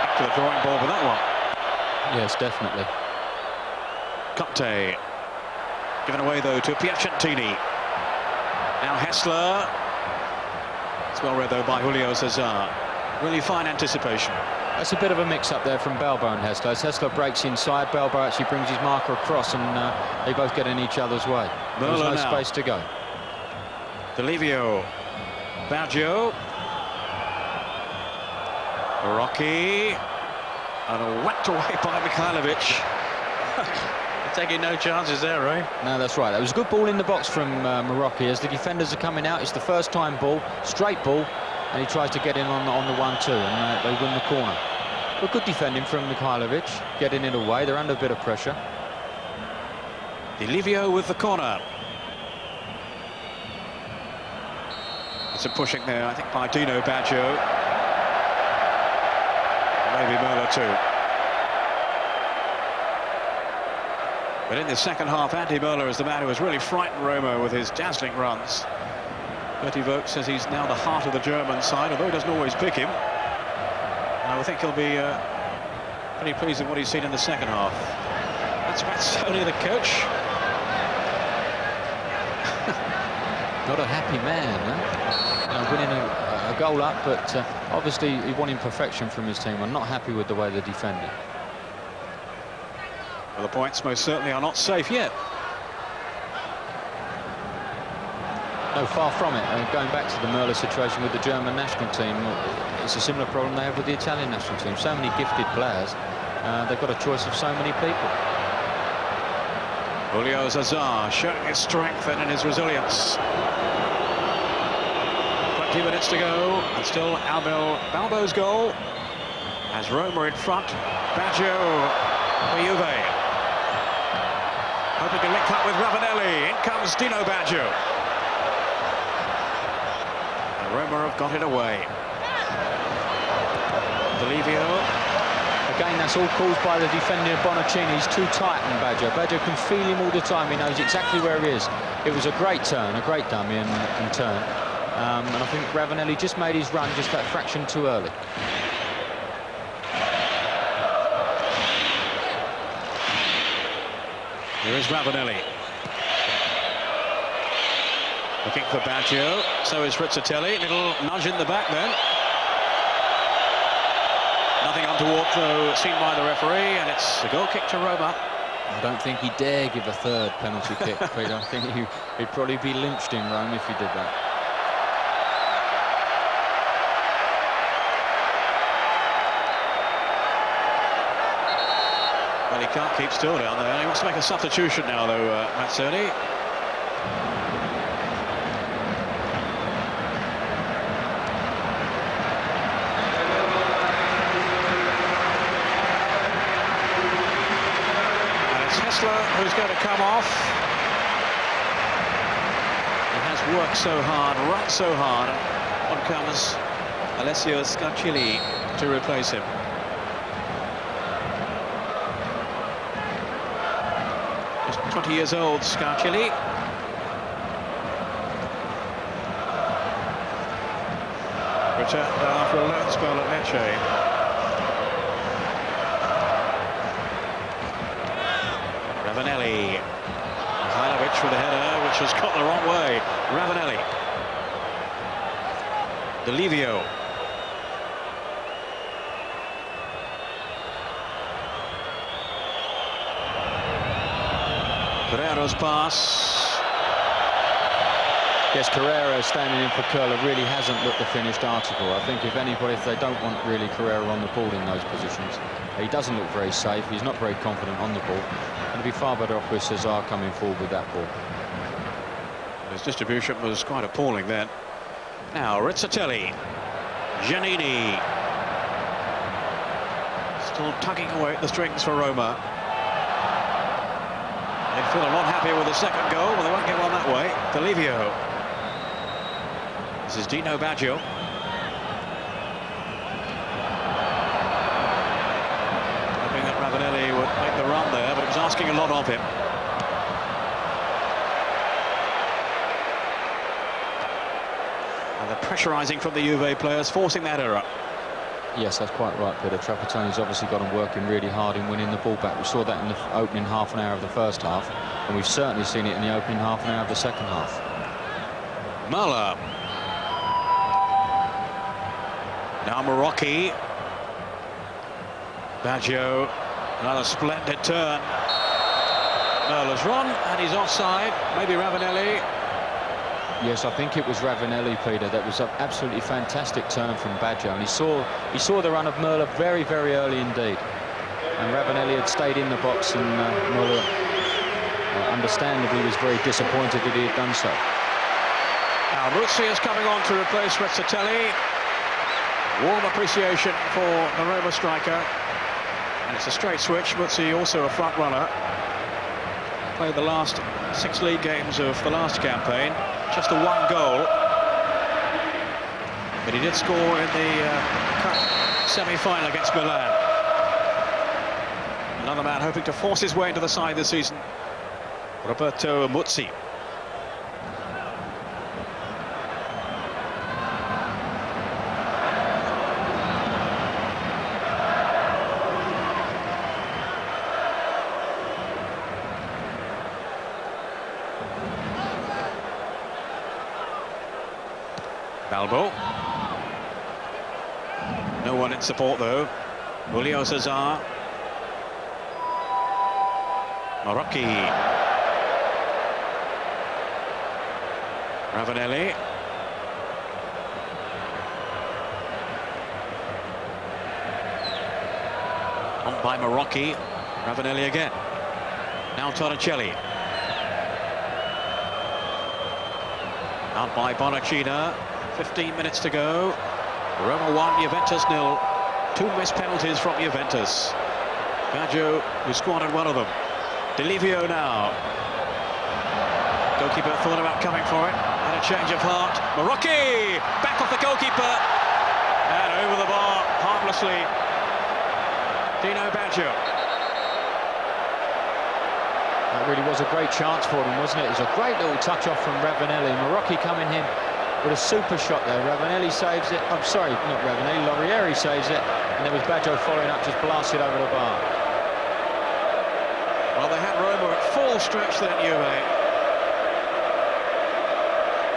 Back to the drawing board with that one. Yes, definitely. Conte. Given away, though, to Piacentini. Now Hessler. It's well read, though, by Julio Cesar. Really fine anticipation. That's a bit of a mix-up there from Balbo and Hessler. As Hessler breaks inside, Balbo actually brings his marker across, and they both get in each other's way. There's no space to go. Delivio. Baggio. Marocchi. And whacked away by Mikhailovic. Taking no chances there, Ray. No, that's right. That was a good ball in the box from Marocchi. As the defenders are coming out, it's the first time ball, straight ball, and he tries to get in on the 1-2, and they win the corner. But good defending from Mikhailovic, getting it away. They're under a bit of pressure. Delivio with the corner. It's a pushing there, I think, by Dino Baggio. Maybe Merla too. But in the second half, Andy Merla is the man who has really frightened Roma with his dazzling runs. Bertie Vogt says he's now the heart of the German side, although he doesn't always pick him. And I think he'll be pretty pleased with what he's seen in the second half. That's Mazzoni, the coach. Not a happy man, huh? Winning a goal up, but obviously he wanted perfection from his team. I'm not happy with the way they're defending. Well, the points most certainly are not safe yet. No, far from it. Going back to the Merla situation with the German national team, it's a similar problem they have with the Italian national team. So many gifted players. They've got a choice of so many people. Julio Cesar showing his strength and his resilience. 20 minutes to go, and still Balbo's goal. As Roma in front, Baggio for Juve. Hoping to link up with Ravanelli. In comes Dino Baggio. And Roma have got it away. Delivio. Again, that's all caused by the defender Bonaccini. He's too tight on Baggio. Baggio can feel him all the time. He knows exactly where he is. It was a great turn, a great dummy and turn. And I think Ravanelli just made his run just that fraction too early. Here is Ravanelli. Looking for Baggio. So is Rizzatelli. Little nudge in the back then. Nothing untoward, though, seen by the referee, and it's a goal kick to Roma. I don't think he dare give a third penalty kick, Peter. I think he'd probably be lynched in Rome if he did that. Well, he can't keep still down there. He wants to make a substitution now, though, Mazzoni. And it's Hessler who's going to come off. He has worked so hard, run so hard. On comes Alessio Scarcilli to replace him. Just 20 years old, Scarcilli. Returned after a loan spell at Lecce. Ravanelli. Mikhailovic with a header, which has got the wrong way. Ravanelli. Delivio. Pereira's pass. Yes, Carrera standing in for Curler really hasn't looked the finished article. I think if anybody, if they don't want really Carrera on the ball in those positions, he doesn't look very safe. He's not very confident on the ball. And it'd be far better off with Cesar coming forward with that ball. His distribution was quite appalling then. Now Rizzatelli, Giannini, still tugging away at the strings for Roma. They feel a lot happier with the second goal, but they won't get one that way. Delivio. This is Dino Baggio. Hoping that Ravanelli would make the run there, but it was asking a lot of him. And the pressurising from the Juve players, forcing that error. Yes, that's quite right, Peter. Trapattoni's obviously got him working really hard in winning the ball back. We saw that in the opening half an hour of the first half, and we've certainly seen it in the opening half an hour of the second half. Muller. Now Marocchi. Baggio, another splendid turn. Muller's run, and he's offside. Maybe Ravanelli. Yes, I think it was Ravanelli, Peter. That was an absolutely fantastic turn from Baggio, and he saw the run of Muller very, very early indeed. And Ravanelli had stayed in the box, and Muller, understandably, was very disappointed that he had done so. Now Muzzi is coming on to replace Rizzatelli. Warm appreciation for the Roma striker, and it's a straight switch. Muzzi also a front runner. Played the last 6 league games of the last campaign. Just the 1 goal, but he did score in the cup semi-final against Milan. Another man hoping to force his way into the side this season, Roberto Muzzi. Balbo. No one in support though. Julio Cesar. Marocchi. Ravanelli. On by Marocchi. Ravanelli again. Now Torricelli. Out by Bonacina. 15 minutes to go. Roma 1, Juventus 0. 2 missed penalties from Juventus. Baggio, who squandered one of them. Delivio now. Goalkeeper thought about coming for it. Had a change of heart. Marocchi! Back off the goalkeeper. And over the bar, harmlessly. Dino Baggio. That really was a great chance for them, wasn't it? It was a great little touch off from Ravanelli. Marocchi coming in with a super shot there. Ravanelli saves it. I'm sorry, not Ravanelli. Laurieri saves it. And there was Baggio following up, just blasted over the bar. Well, they had Roma at full stretch then, Juve.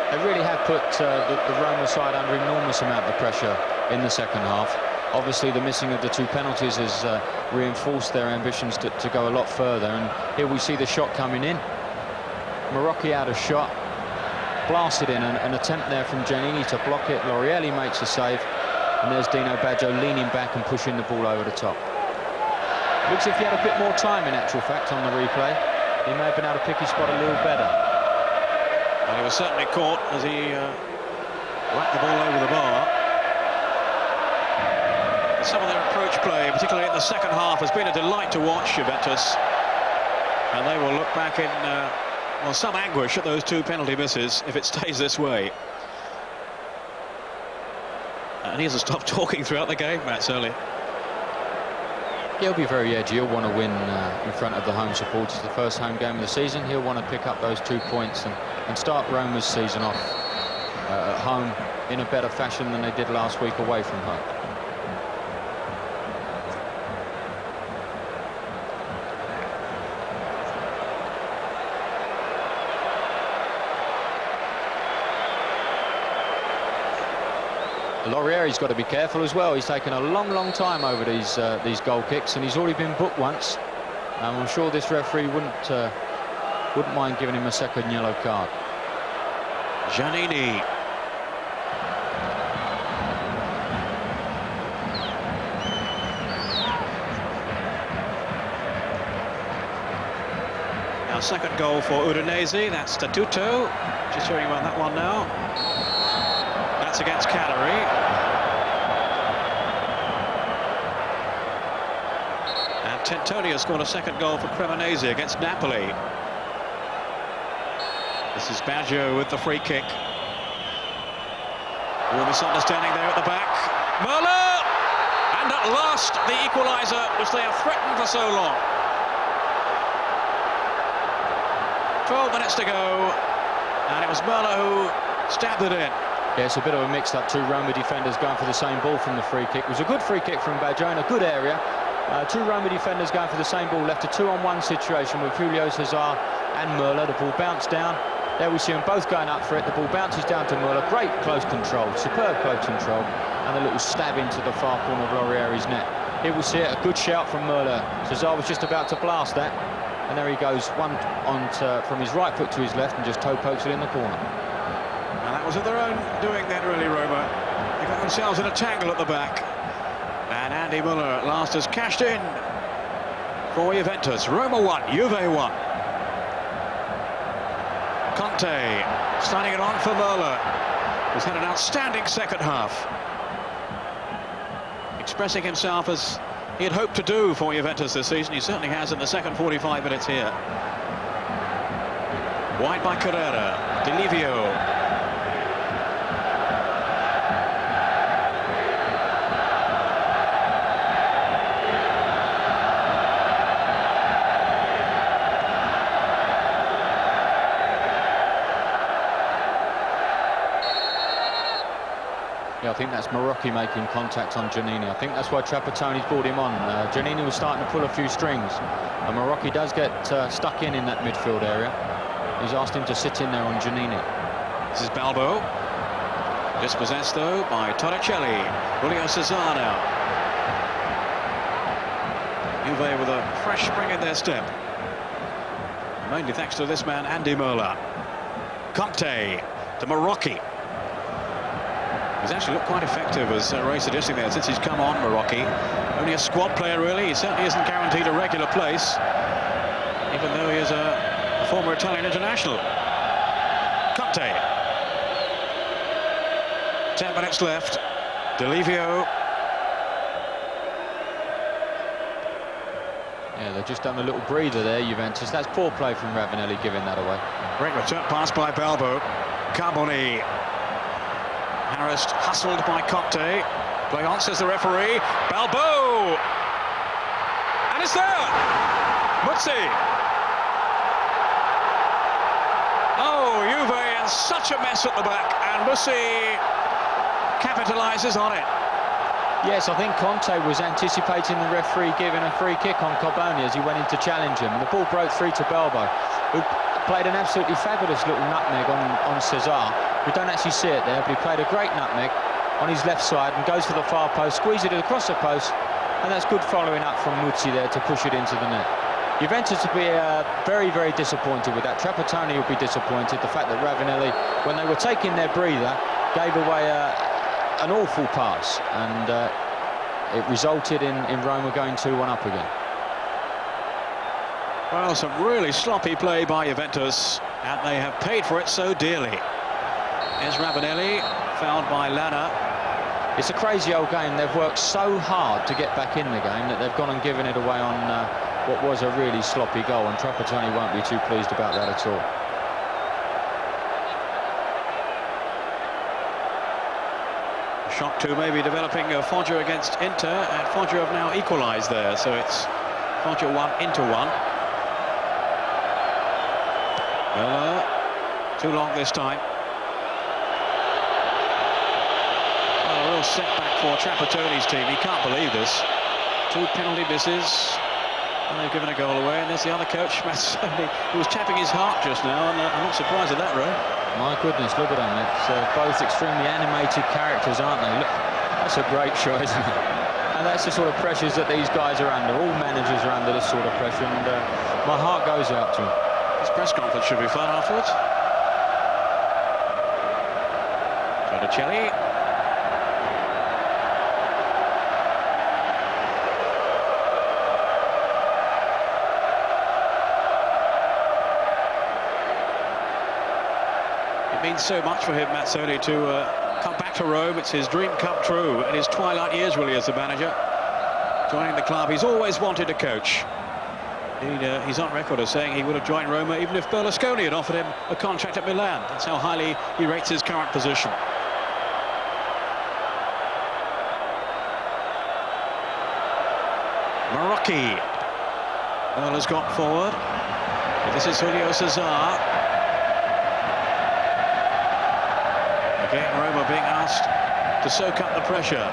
They really have put the Roma side under enormous amount of pressure in the second half. Obviously, the missing of the 2 penalties has reinforced their ambitions to go a lot further. And here we see the shot coming in. Marocchi out of shot. Blasted in, an attempt there from Giannini to block it. Laurieri makes a save, and there's Dino Baggio leaning back and pushing the ball over the top. Looks as if he had a bit more time, in actual fact, on the replay. He may have been able to pick his spot a little better. Well, he was certainly caught as he whacked the ball over the bar. Some of their approach play, particularly in the second half, has been a delight to watch, Juventus. And they will look back in well, some anguish at those 2 penalty misses if it stays this way. And he hasn't stopped talking throughout the game, Matt Surley. He'll be very edgy. He'll want to win in front of the home supporters. The first home game of the season. He'll want to pick up those 2 points and start Roma's season off at home in a better fashion than they did last week away from home. Laurieri's got to be careful as well. He's taken a long time over these goal kicks, and he's already been booked once. I'm sure this referee wouldn't Wouldn't mind giving him a second yellow card. Giannini. Now second goal for Udinese, that's Statuto. Just hearing about that one now. That's against Cagliari. And Tentonio scored a second goal for Cremonese against Napoli. This is Baggio with the free kick. All misunderstanding there at the back. Möller! And at last, the equaliser, which they have threatened for so long. 12 minutes to go, and it was Möller who stabbed it in. Yeah, it's a bit of a mix-up. Two Roma defenders going for the same ball from the free kick. It was a good free kick from Baggio in a good area. Two Roma defenders going for the same ball, left a 2-on-1 situation with Julio Cesar and Möller. The ball bounced down. There we see them both going up for it. The ball bounces down to Möller. Great close control, superb close control, and a little stab into the far corner of Laurieri's net. Here we see it, a good shout from Möller. Cesar was just about to blast that, and there he goes, one on from his right foot to his left, and just toe pokes it in the corner. And that was of their own doing then, really, Roma. They got themselves in a tangle at the back. And Andy Möller at last has cashed in for Juventus. Roma 1, Juve 1. Conte starting it on for Möller, who's had an outstanding second half. Expressing himself as he had hoped to do for Juventus this season. He certainly has in the second 45 minutes here. Wide by Carrera, Di Livio. Yeah, I think that's Marocchi making contact on Giannini. I think that's why Trapattoni's brought him on. Giannini was starting to pull a few strings, and Marocchi does get stuck in that midfield area. He's asked him to sit in there on Giannini. This is Balbo. Dispossessed, though, by Torricelli. Julio Cesar now. Juve with a fresh spring in their step. Mainly thanks to this man, Andy Möller. Conte to Marocchi. He's actually looked quite effective, as Ray suggesting there, since he's come on, Marocchi. Only a squad player, really. He certainly isn't guaranteed a regular place, even though he is a former Italian international. Conte. 10 minutes left. Di Livio. Yeah, they've just done a little breather there, Juventus. That's poor play from Ravanelli, giving that away. Great return pass by Balbo. Carboni. Harassed, hustled by Conte. Play on, says the referee. Balbo! And it's there! Muzzi! Oh, Juve in such a mess at the back, and Muzzi capitalises on it. Yes, I think Conte was anticipating the referee giving a free kick on Carboni as he went in to challenge him. And the ball broke through to Balbo, who played an absolutely fabulous little nutmeg on Cesar. We don't actually see it there, but he played a great nutmeg on his left side and goes for the far post, squeezes it across the post, and that's good following up from Muzzi there to push it into the net. Juventus will be very, very disappointed with that. Trapattoni will be disappointed. The fact that Ravanelli, when they were taking their breather, gave away an awful pass, and it resulted in Roma going 2-1 up again. Well, some really sloppy play by Juventus, and they have paid for it so dearly. Here's Ravanelli, fouled by Lana. It's a crazy old game. They've worked so hard to get back in the game that they've gone and given it away on what was a really sloppy goal, and Trapattoni won't be too pleased about that at all. Shock to maybe developing Foggia against Inter, and Foggia have now equalised there, so it's Foggia 1, Inter 1. Well, too long this time. Well, a real setback for Trapattoni's team. He can't believe this. 2 penalty misses, and they've given a goal away. And there's the other coach, Mazzoni, who was tapping his heart just now, and I'm not surprised at that, Ray. My goodness, look at them. It's both extremely animated characters, aren't they? Look, that's a great shot, isn't it? And that's the sort of pressures that these guys are under. All managers are under this sort of pressure, and my heart goes out to them. This press conference should be fun afterwards. Botticelli. It means so much for him, Mazzoni, to come back to Rome. It's his dream come true in his twilight years, really, as a manager. Joining the club he's always wanted to coach. Indeed, he's on record as saying he would have joined Roma even if Berlusconi had offered him a contract at Milan. That's how highly he rates his current position. Marocchi. Merla's got forward. This is Julio Cesar. Again, Roma being asked to soak up the pressure.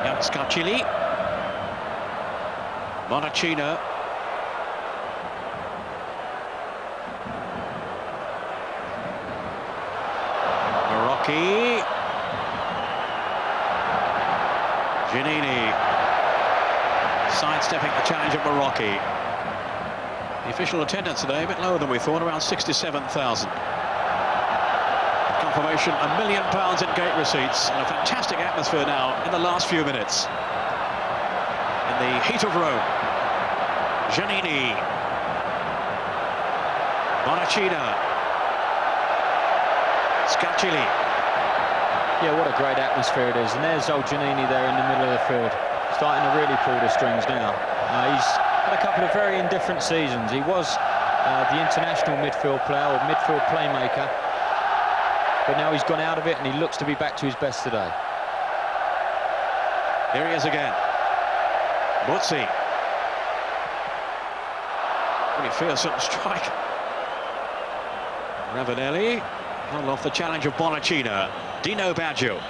Young Scarcilli. Monachina. Marocchi. Giannini. Sidestepping the challenge of Marocchi. The official attendance today a bit lower than we thought, around 67,000. Confirmation, £1 million in gate receipts, and a fantastic atmosphere now in the last few minutes. In the heat of Rome. Giannini. Monachina. Scarcilli. Yeah, what a great atmosphere it is. And there's old Giannini there in the middle of the field, starting to really pull the strings now. He's had a couple of very indifferent seasons. He was the international midfield player, or midfield playmaker, but now he's gone out of it and he looks to be back to his best today. Here he is again. Buzzi. Pretty fearsome strike. Ravanelli held off the challenge of Bonacina. Dino Baggio.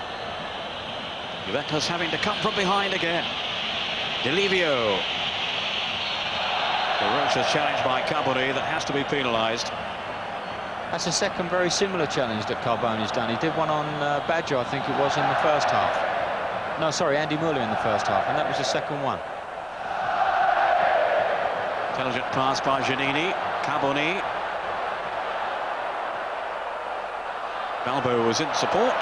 Juventus having to come from behind again. Delivio. Ferocious challenge by Carboni that has to be penalised. That's a second very similar challenge that Carboni's done. He did one on Baggio, I think it was, in the first half. No, sorry, Andy Muller in the first half, and that was the second one. Intelligent pass by Giannini. Carboni. Balbo was in support.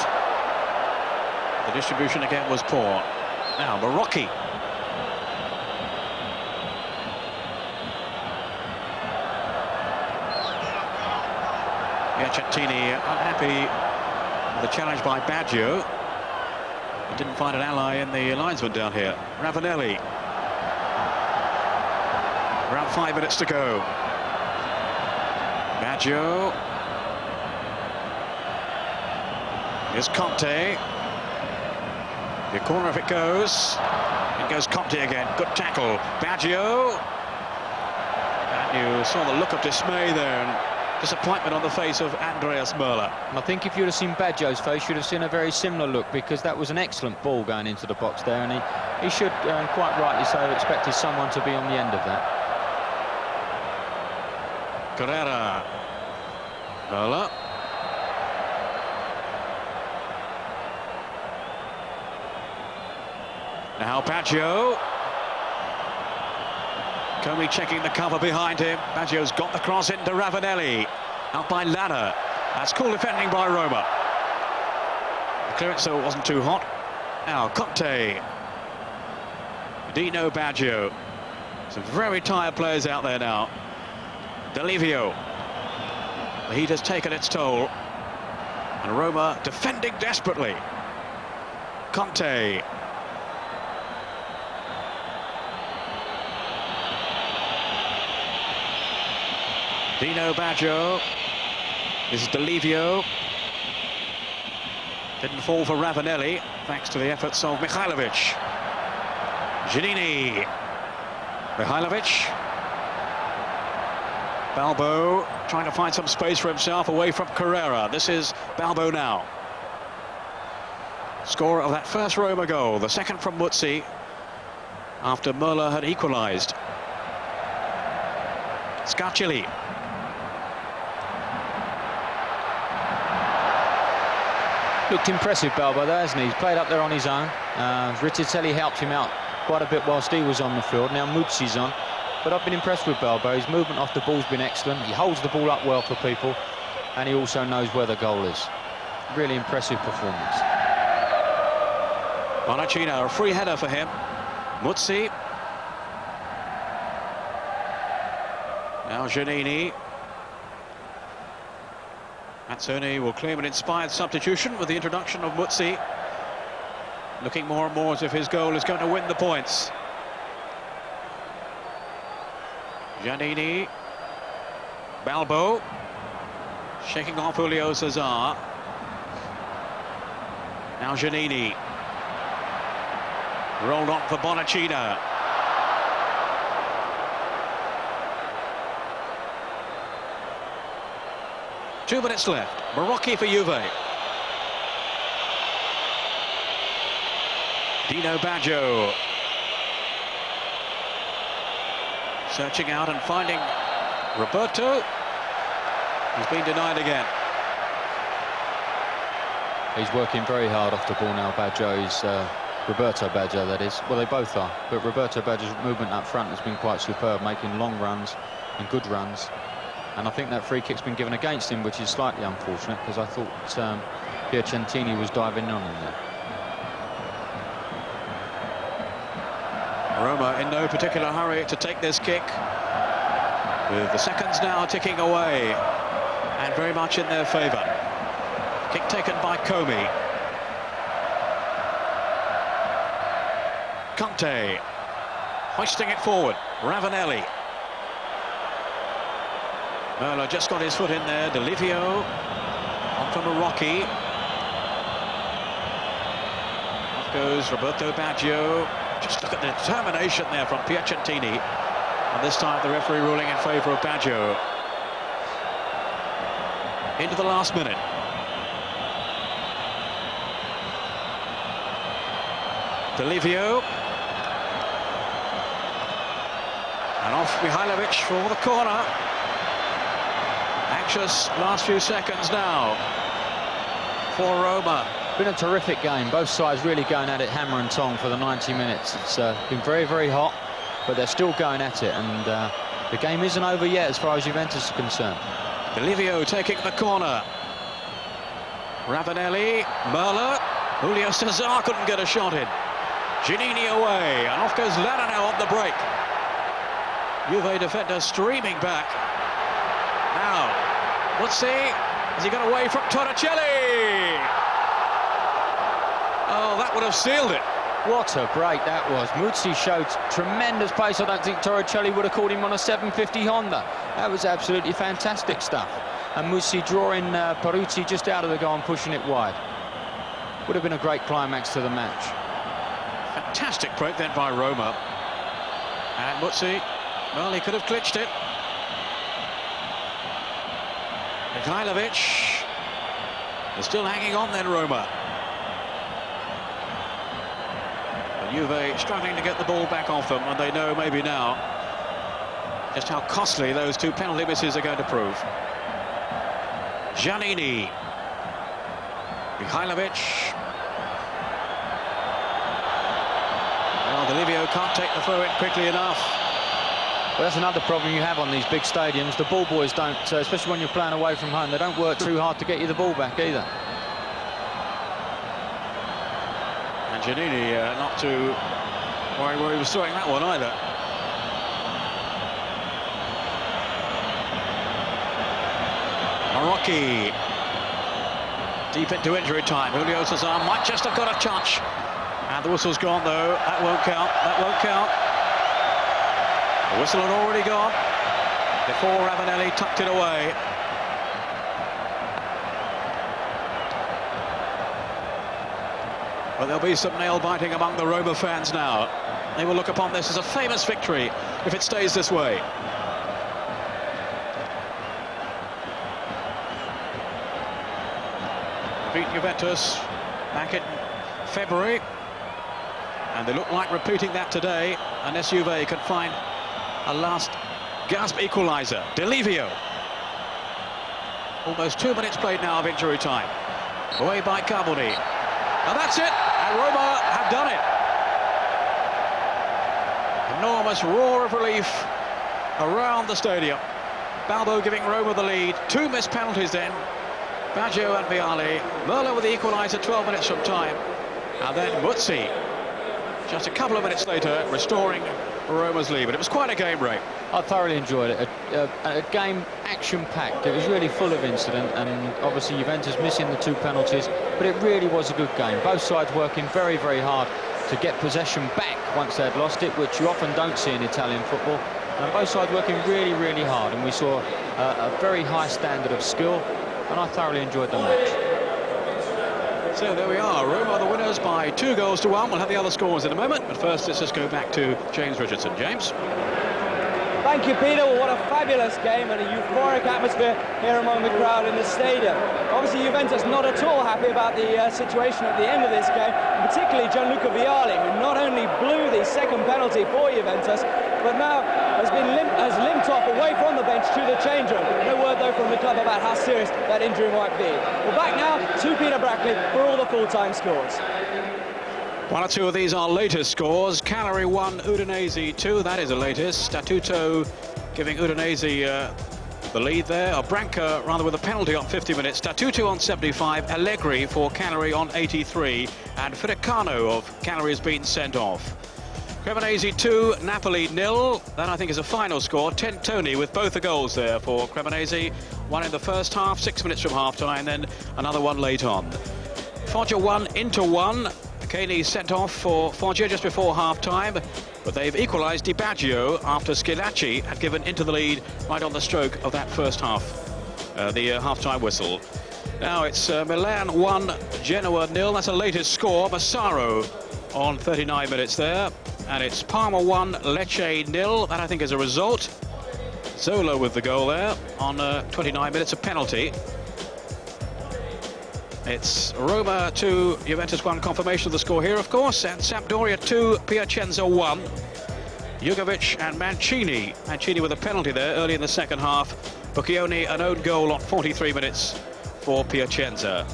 The distribution again was poor. Now Marocchi. Piacentini unhappy with the challenge by Baggio. He didn't find an ally in the linesman down here. Ravanelli. Around 5 minutes to go. Baggio. Here's Conte. The corner if it goes. It goes Conte again. Good tackle. Baggio. And you saw the look of dismay there and disappointment on the face of Andreas Möller. And I think if you'd have seen Baggio's face, you'd have seen a very similar look, because that was an excellent ball going into the box there, and he should, quite rightly so, have expected someone to be on the end of that. Carrera. Möller. Now Baggio. Comey checking the cover behind him. Baggio's got the cross into Ravanelli. Out by Lana. That's cool defending by Roma. The clearance though wasn't too hot. Now Conte. Dino Baggio. Some very tired players out there now. Delivio. The heat has taken its toll. And Roma defending desperately. Conte. Dino Baggio. This is Delivio. Didn't fall for Ravanelli, thanks to the efforts of Mihailovic. Giannini. Mihailovic. Balbo trying to find some space for himself away from Carrera. This is Balbo now. Scorer of that first Roma goal, the second from Muzzi, after Möller had equalised. Scarcilli. Looked impressive, Balbo, there, hasn't he? He's played up there on his own. Rizzitelli helped him out quite a bit whilst he was on the field. Now Muzzi's on. but I've been impressed with Balbo. His movement off the ball's been excellent. He holds the ball up well for people, and he also knows where the goal is. Really impressive performance. Bonacino, a free header for him. Muzzi. Now Giannini. Mazzoni will claim an inspired substitution with the introduction of Muzzi. Looking more and more as if his goal is going to win the points. Giannini. Balbo. Shaking off Julio Cesar. Now Giannini. Rolled on for Bonacino. Two minutes left. Marocchi for Juve. Dino Baggio. Searching out and finding Roberto. He's been denied again. He's working very hard off the ball now, Baggio. He's Roberto Baggio, that is. Well, they both are. But Roberto Baggio's movement up front has been quite superb, making long runs and good runs. And I think that free kick's been given against him, which is slightly unfortunate, because I thought Piacentini was diving on him there. Roma in no particular hurry to take this kick, with the seconds now ticking away and very much in their favour. Kick taken by Comey. Conte hoisting it forward. Ravanelli. Merlo just got his foot in there. Delivio on for Marocchi. Off goes Roberto Baggio. Just look at the determination there from Piacentini. And this time the referee ruling in favour of Baggio. Into the last minute. Delivio. And off Mihailovic for the corner. Anxious last few seconds now for Roma. Been a terrific game. Both sides really going at it hammer and tong for the 90 minutes. It's been very, very hot, but they're still going at it. And the game isn't over yet as far as Juventus are concerned. Delivio taking the corner. Ravanelli, Merlo, Julio Cesar couldn't get a shot in. Giannini away, and off goes Lana now on the break. Juve defender streaming back. Now, let's see, has he got away from Torricelli? Oh, that would have sealed it. What a break that was. Muzzi showed tremendous pace. I don't think Torricelli would have caught him on a 750 Honda. That was absolutely fantastic stuff. And Muzzi drawing Peruzzi just out of the goal and pushing it wide. Would have been a great climax to the match. Fantastic break then by Roma. And Muzzi, well, he could have clinched it. Mihailovic is still hanging on then, Roma. And Juve struggling to get the ball back off them, and they know maybe now just how costly those two penalty misses are going to prove. Giannini. Mihailovic. Well, Delivio can't take the throw in quickly enough. Well, that's another problem you have on these big stadiums. The ball boys don't, especially when you're playing away from home, they don't work too hard to get you the ball back either. And Giannini not too worried where he was throwing that one either. Marocchi. Deep into injury time. Julio Cesar might just have got a touch. And the whistle's gone though. That won't count. That won't count. The whistle had already gone before Ravanelli tucked it away. But there'll be some nail-biting among the Roma fans now. They will look upon this as a famous victory if it stays this way. Beat Juventus back in February, and they look like repeating that today unless Juve can find a last gasp equaliser. Delivio. Almost 2 minutes played now of injury time. Away by Carboni. And that's it. And Roma have done it. Enormous roar of relief around the stadium. Balbo giving Roma the lead. 2 missed penalties then. Baggio and Vialli. Merlo with the equaliser 12 minutes from time. And then Muzzi, just a couple of minutes later, restoring Roma's lead. But it was quite a game, Ray. I thoroughly enjoyed it. A game action-packed. It was really full of incident, and obviously Juventus missing the 2 penalties, but it really was a good game. Both sides working very, very hard to get possession back once they'd lost it, which you often don't see in Italian football. And both sides working really, really hard, and we saw a very high standard of skill, and I thoroughly enjoyed the match. So there we are, Roma are the winners by 2-1. We'll have the other scores in a moment, but first let's just go back to James Richardson. James? Thank you, Peter. Well, what a fabulous game and a euphoric atmosphere here among the crowd in the stadium. Obviously, Juventus not at all happy about the situation at the end of this game, and particularly Gianluca Vialli, who not only blew the second penalty for Juventus, but now has limped off away from the bench to the change room. No word, though, from the club about how serious that injury might be. We're back now to Peter Brackley for all the full-time scores. 1 or 2 of these are latest scores. Cagliari 1, Udinese 2. That is the latest. Statuto giving Udinese the lead there. Branca rather with a penalty on 50 minutes. Statuto on 75. Allegri for Cagliari on 83. And Fidecano of Cagliari has been sent off. Cremonese 2, Napoli 0. That, I think, is a final score. Tentoni with both the goals there for Cremonese. 1 in the first half, 6 minutes from half-time, then another one late on. Foggia 1, Inter 1. Caney sent off for Foggia just before half-time, but they've equalised Di Baggio after Schilacci had given Inter the lead right on the stroke of that first half, the half-time whistle. Now it's Milan 1, Genoa 0. That's the latest score. Massaro on 39 minutes there. And it's Parma 1, Lecce 0. That, I think, is a result. Zola with the goal there on 29 minutes, a penalty. It's Roma 2, Juventus 1, confirmation of the score here, of course, and Sampdoria 2, Piacenza 1. Jugovic and Mancini. Mancini with a penalty there early in the second half. Boccioni, an own goal on 43 minutes for Piacenza.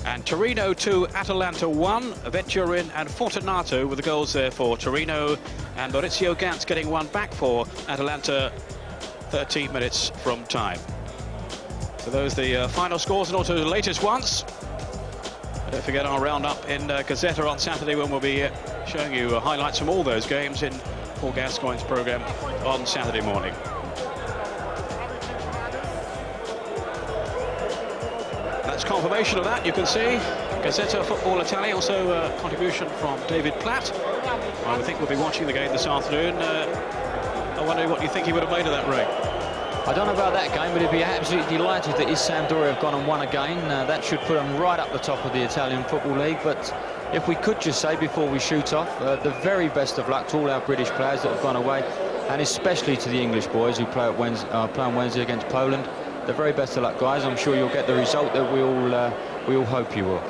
And Torino 2, Atalanta 1, Vetturin and Fortunato with the goals there for Torino. And Maurizio Gantz getting one back for Atalanta 13 minutes from time. So those are the final scores and also the latest ones. Don't forget our roundup in Gazzetta on Saturday, when we'll be showing you highlights from all those games in Paul Gascoigne's programme on Saturday morning. That's confirmation of that, you can see. Gazzetta Football Italia, also a contribution from David Platt. I would think we'll be watching the game this afternoon. I wonder what you think he would have made of that, Ray. I don't know about that game, but he'd be absolutely delighted that his Sampdoria have gone and won again. That should put them right up the top of the Italian Football League. But if we could just say before we shoot off, the very best of luck to all our British players that have gone away, and especially to the English boys who play on Wednesday against Poland. The very best of luck, guys. I'm sure you'll get the result that we all hope you will.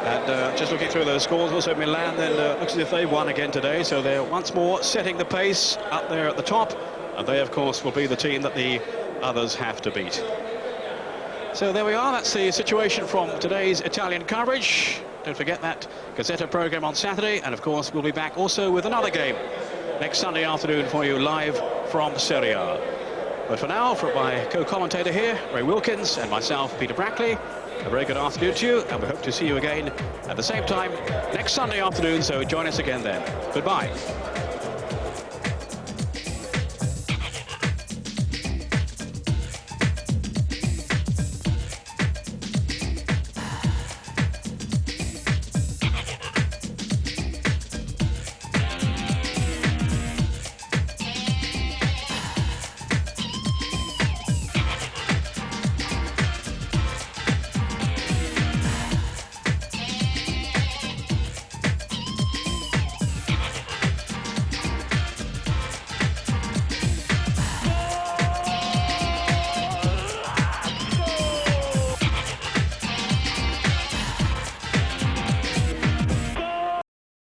And just looking through those scores, also Milan then looks as if they've won again today, so they're once more setting the pace up there at the top. And they, of course, will be the team that the others have to beat. So there we are. That's the situation from today's Italian coverage. Don't forget that Gazzetta programme on Saturday. And, of course, we'll be back also with another game next Sunday afternoon for you live from Serie A. But for now, from my co-commentator here, Ray Wilkins, and myself, Peter Brackley, a very good afternoon to you. And we hope to see you again at the same time next Sunday afternoon. So join us again then. Goodbye.